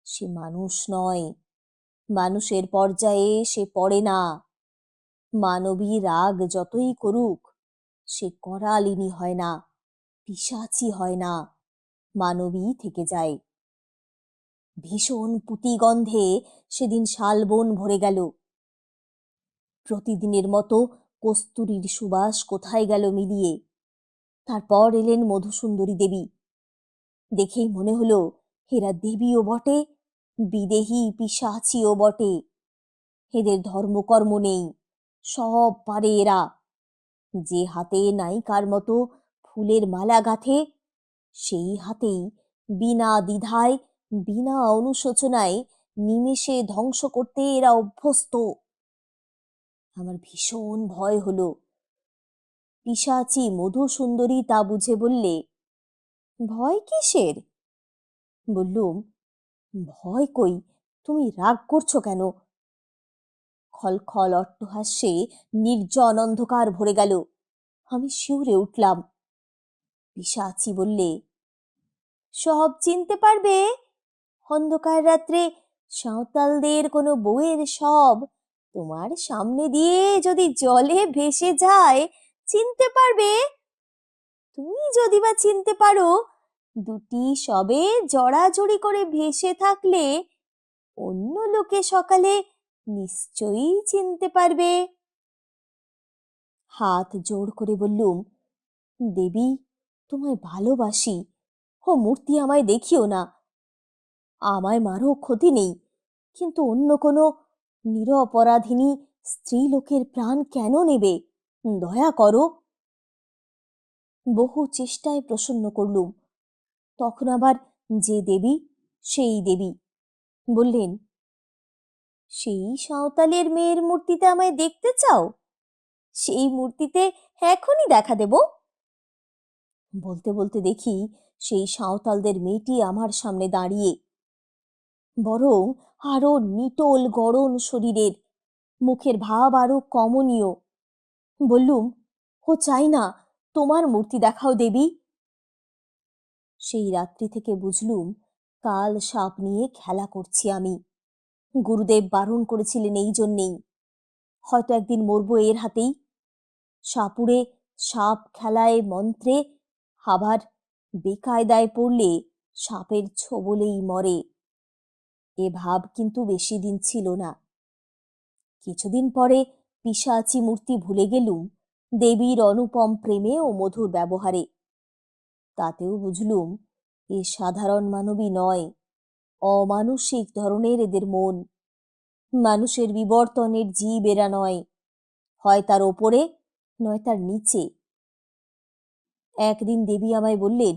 সে মানুষ নয়, মানুষের পর্যায়ে সে পড়ে না। মানবী রাগ যতই করুক সে করালিনী হয় না, পিশাচি হয় না, মানবী থেকে যায়। ভীষণ পুতিগন্ধে সেদিন শালবন ভরে গেল। প্রতিদিনের মতো কস্তুরীর সুবাস কোথায় গেল মিলিয়ে। তারপর এলেন মধুসুন্দরী দেবী। দেখেই মনে হলো এরা দেবীও বটে, বিদেহী পিশাচিও বটে। এদের ধর্মকর্ম নেই, সব পারে এরা। যে হাতে নায়িকার মতো ফুলের মালা গাঁথে, সেই হাতেই বিনা দ্বিধায়, বিনা অনুশোচনায় নিমেষে ধ্বংস করতে এরা অভ্যস্ত। আমার ভীষণ ভয় হলো। পিশাচি মধুসুন্দরী তা বুঝে বললে, ভয় কিসের? বললুম, ভয় কই, তুমি রাগ করছো কেন? খলখল অট্টহাস্যে নির্জন অন্ধকার ভরে গেল। আমি শিউরে উঠলাম। পিশাচি বললে, সব চিনতে পারবে? অন্ধকার রাত্রে সাঁওতালদের কোনো বউয়ের সব তোমার সামনে দিয়ে যদি জলে ভেসে যায়, চিনতে পারবে? তুমি যদি বা চিনতে পারো, দুটি সবে জড়াজড়ি করে ভেসে থাকলে অন্য লোকে সকালে নিশ্চয়ই চিনতে পারবে। হাত জোড় করে বললুম, দেবী, তোমায় ভালোবাসি, ও মূর্তি আমায় দেখিও না। আমায় মারো, ক্ষতি নেই, কিন্তু অন্য কোনো নিরপরাধিনী স্ত্রী লোকের প্রাণ কেন নেবে? দয়া করো। বহু চেষ্টায় প্রসন্ন করলুম। তখন আবার যে দেবী সেই দেবী বললেন, সেই সাঁওতালের মেয়ের মূর্তিতে আমায় দেখতে চাও? সেই মূর্তিতে এখনই দেখা দেব। বলতে বলতে দেখি সেই সাঁওতালদের মেয়েটি আমার সামনে দাঁড়িয়ে, বরং আরো নিটোল গড়ন শরীরের, মুখের ভাব আরো কমনীয়। বললুম, ও চাই না, তোমার মূর্তি দেখাও দেবী। সেই রাত্রি থেকে বুঝলুম কাল সাপ নিয়ে খেলা করছি আমি। গুরুদেব বারণ করেছিলেন এই জন্যেই। হয়তো একদিন মরবো এর হাতেই। সাপুড়ে সাপ খেলায় মন্ত্রে আবার বেকায়দায় পড়লে সাপের ছোবলেই মরে। এ ভাব কিন্তু বেশি দিন ছিল না। কিছুদিন পরে পিশাচি মূর্তি ভুলে গেলুম দেবীর অনুপম প্রেমে ও মধুর ব্যবহারে। তাতেও বুঝলুম এ সাধারণ মানবী নয়, অমানুষিক ধরনের এদের মন। মানুষের বিবর্তনের জীব এরা নয়, হয় তার ওপরে নয় তার নিচে। একদিন দেবী আমায় বললেন,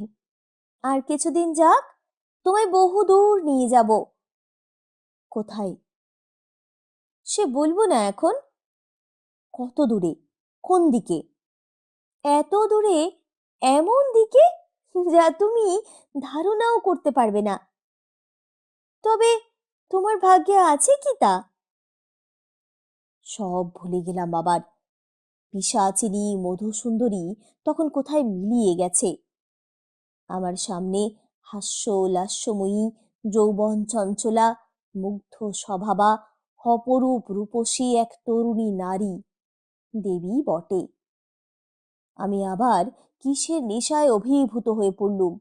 আর কিছুদিন যাক, তোমায় বহু দূর নিয়ে যাব। কোথায়? সে বলবো না এখন। কত দূরে? কোন দিকে? এত দূরে, এমন দিকে যা তুমি ধারণাও করতে পারবে না। তবে তোমার ভাগ্যে আছে কি তা? সব ভুলে গেলাম আবার। পিশাচিনী মধুসুন্দরী তখন কোথায় মিলিয়ে গেছে। আমার সামনে হাস্যলাস্যময়ী যৌবন চঞ্চলা মুগ্ধ স্বভাবা অপরূপ রূপসী এক তরুণী নারী, দেবী বটে। আমি আবার কিসের নেশায় অভিভূত হয়ে পড়লুম,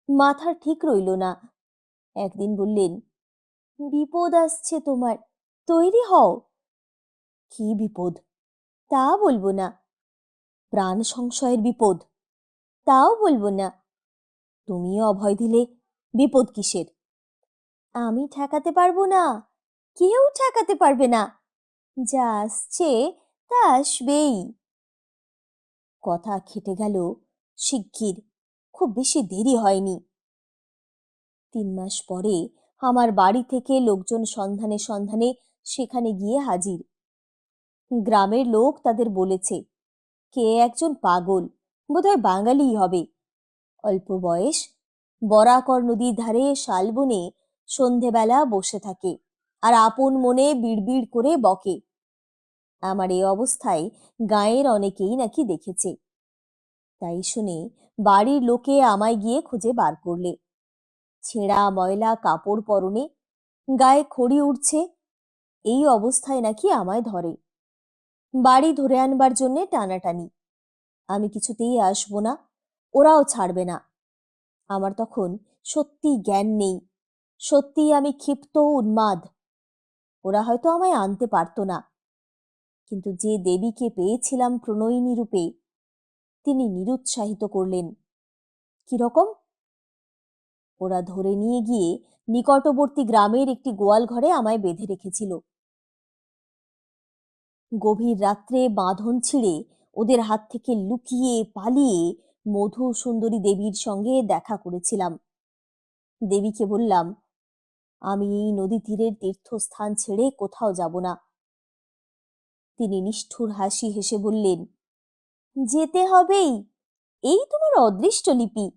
মাথার ঠিক রইল না। একদিন বললেন, বিপদ আসছে তোমার, তৈরি হও। কি বিপদ? তা বলবো না। প্রাণ সংশয়ের বিপদ? তাও বলবো না। তুমিও অভয় দিলে, বিপদ কিসের? আমি ঠেকাতে পারবো না, কেউ ঠেকাতে পারবে না। যা আসছে তা আসবেই। কথা খেটে গেল শিগগির, খুব বেশি দেরি হয়নি। 3 মাস পরে আমার বাড়ি থেকে লোকজন সন্ধানে সন্ধানে সেখানে গিয়ে হাজির। গ্রামের লোক তাদের বলেছে, কে একজন পাগল, বোধহয় বাঙালিই হবে। অল্প বয়স, বরাকর নদীর ধারে শালবনে সন্ধেবেলা বসে থাকে আর আপন মনে বিড়বিড় করে বকে। আমার এই অবস্থায় গাঁয়ের অনেকেই নাকি দেখেছে। তাই শুনে বাড়ির লোকে আমায় গিয়ে খুঁজে বার করলে। ছেঁড়া ময়লা কাপড় পরনে, গায়ে খড়ি উঠছে, এই অবস্থায় নাকি আমায় ধরে। বাড়ি ধরে আনবার জন্যে টানাটানি। আমি কিছুতেই আসবো না, ওরাও ছাড়বে না। আমার তখন সত্যি জ্ঞান নেই, সত্যি আমি ক্ষিপ্ত উন্মাদ। ওরা হয়তো আমায় আনতে পারতো না, কিন্তু যে দেবীকে পেয়েছিলাম প্রণয়িনী রূপে, তিনি নিরুৎসাহিত করলেন। কিরকম? ওরা ধরে নিয়ে গিয়ে নিকটবর্তী গ্রামের একটি গোয়াল ঘরে আমায় বেঁধে রেখেছিল। গভীর রাত্রে বাঁধন ছিঁড়ে ওদের হাত থেকে লুকিয়ে পালিয়ে মধু সুন্দরী দেবীর সঙ্গে দেখা করেছিলাম। দেবীকে বললাম, আমি এই নদী তীরের তীর্থস্থান ছেড়ে কোথাও যাব না। তিনি নিষ্ঠুর হাসি হেসে বললেন, যেতে হবেই, এই তোমার অদৃষ্ট লিপি।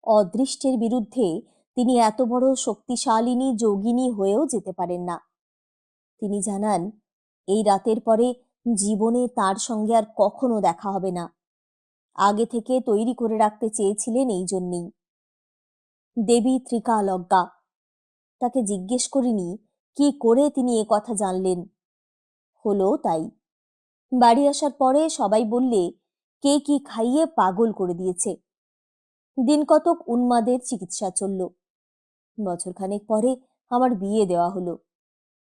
অদৃষ্টের বিরুদ্ধে তিনি এত বড় শক্তিশালিনী যোগিনী হয়েও যেতে পারেন না। তিনি জানান, এই রাতের পরে জীবনে তার সঙ্গে আর কখনো দেখা হবে না। আগে থেকে তৈরি করে রাখতে চেয়েছিলেন এই জন্যেই। দেবী ত্রিকালজ্ঞা। তাকে জিজ্ঞেস করিনি কি করে তিনি এ কথা জানলেন। হলো তাই। বাড়ি আসার পরে সবাই বললে কে কি খাইয়ে পাগল করে দিয়েছে। দিন কতক উন্মাদের চিকিৎসা চলল। বছরখানেক পরে আমার বিয়ে দেওয়া হলো।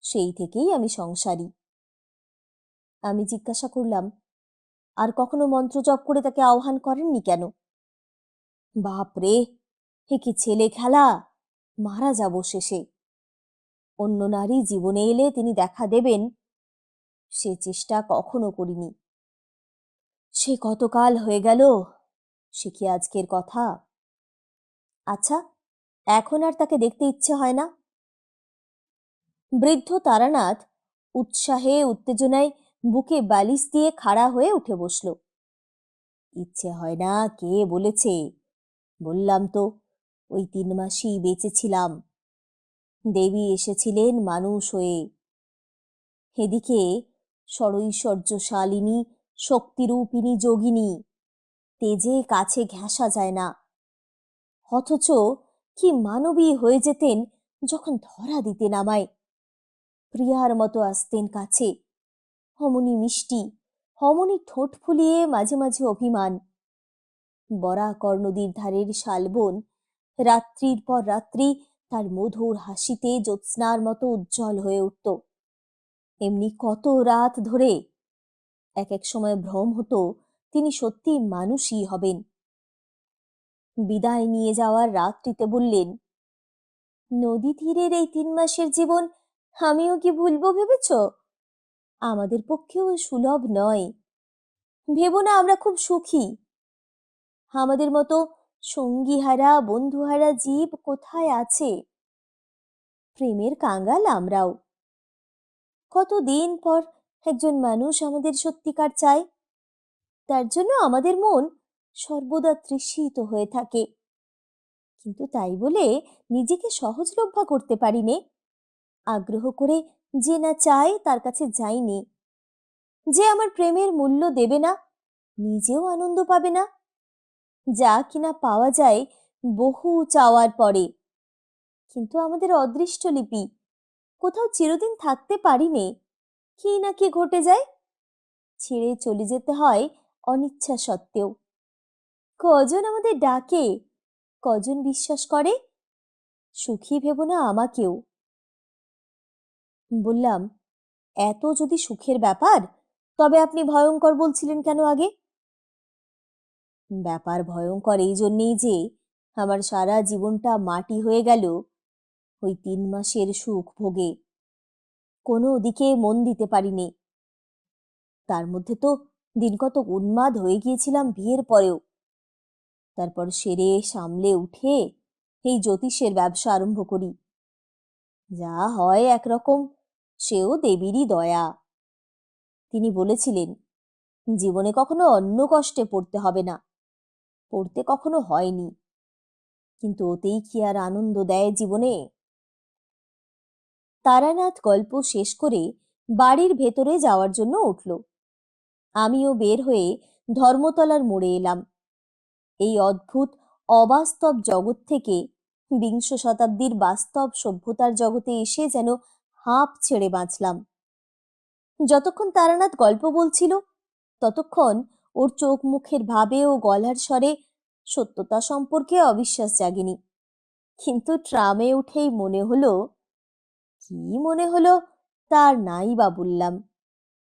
সেই থেকেই আমি সংসারী। আমি জিজ্ঞাসা করলাম, আর কখনো মন্ত্র জপ করে তাকে আহ্বান করেননি কেন? বাপরে, হে কি ছেলে খেলা! মারা যাব শেষে। অন্য নারী জীবনে এলে তিনি দেখা দেবেন, সে চেষ্টা কখনো করিনি। সে কতকাল হয়ে গেল, সে কি আজকের কথা? আচ্ছা, এখন আর তাকে দেখতে ইচ্ছে হয় না? বৃদ্ধ তারানাথ উৎসাহে উত্তেজনায় বুকে বালিশ দিয়ে খাড়া হয়ে উঠে বসল। ইচ্ছে হয় না কে বলেছে? বললাম তো, ওই 3 মাসই বেঁচে ছিলাম। দেবী এসেছিলেন মানুষ হয়ে। এদিকে ষড়ৈশ্বর্যশালিনী শক্তিরূপিণী যোগিনী, তেজে কাছে ঘেঁষা যায় না। অথচ কি মানবী হয়ে যেতেন যখন ধরা দিতেন আমায়। প্রিয়ার মতো আসতেন কাছে, অমনি মিষ্টি, অমনি ঠোঁট ফুলিয়ে মাঝে মাঝে অভিমান। বরাকর নদীর ধারের শালবন রাত্রির পর রাত্রি তার মধুর হাসিতে জ্যোৎস্নার মতো উজ্জ্বল হয়ে উঠত। এমনি কত রাত ধরে এক এক সময় ভ্রম হতো তিনি সত্যি মানুষই হবেন। বিদায় নিয়ে যাওয়ার রাত্রিতে বললেন, নদী তীরের এই 3 মাসের জীবন আমিও কি ভুলবো ভেবেছ? আমাদের পক্ষেও সুলভ নয়। ভেবো না আমরা খুব সুখী। আমাদের মতো সঙ্গীহারা বন্ধুহারা জীব কোথায় আছে? প্রেমের কাঙ্গাল আমরাও। কতদিন পর একজন মানুষ আমাদের সত্যিকার চায়। তার জন্য আমাদের মন সর্বদা তৃষিত হয়ে থাকে। কিন্তু তাই বলে নিজেকে সহজলভ্য করতে পারিনে। আগ্রহ করে যে না চায় তার কাছে যাইনি। যে আমার প্রেমের মূল্য দেবে না, নিজেও আনন্দ পাবে না। যা কিনা পাওয়া যায় বহু চাওয়ার পরে। কিন্তু আমাদের অদৃষ্ট লিপি, কোথাও চিরদিন থাকতে পারিনে। কি না কি ঘটে যায়, ছেড়ে চলে যেতে হয় অনিচ্ছা সত্ত্বেও। কজন আমাদের ডাকে, কজন বিশ্বাস করে। সুখী ভেবো না আমাকেও। বললাম, এত যদি সুখের ব্যাপার, তবে আপনি ভয়ঙ্কর বলছিলেন কেন আগে? ব্যাপার ভয়ঙ্কর এই জন্যেই যে আমার সারা জীবনটা মাটি হয়ে গেল ওই 3 মাসের সুখ ভোগে। কোনো দিকে মন দিতে পারিনি। তার মধ্যে তো দিন কত উন্মাদ হয়ে গিয়েছিলাম বিয়ের পরেও। তারপর সেরে সামলে উঠে এই জ্যোতিষের ব্যবসা আরম্ভ করি। যা হয় একরকম, সেও দেবীরই দয়া। তিনি বলেছিলেন, জীবনে কখনো অন্য কষ্টে পড়তে হবে না। পড়তে কখনো হয়নি, কিন্তু ওতেই কি আর আনন্দ দেয় জীবনে? তারানাথ গল্প শেষ করে বাড়ির ভেতরে যাওয়ার জন্য উঠল। আমিও বের হয়ে ধর্মতলার মোড়ে এলাম। এই অদ্ভুত অবাস্তব জগৎ থেকে বিংশ শতাব্দীর বাস্তব সভ্যতার জগতে এসে যেন হাঁপ ছেড়ে বাঁচলাম। যতক্ষণ তারানাথ গল্প বলছিল ততক্ষণ ওর চোখ মুখের ভাবে ও গলার স্বরে সত্যতা সম্পর্কে অবিশ্বাস জাগেনি। কিন্তু ট্রামে উঠেই মনে হলো, কি মনে হলো তার নাই বা বললাম।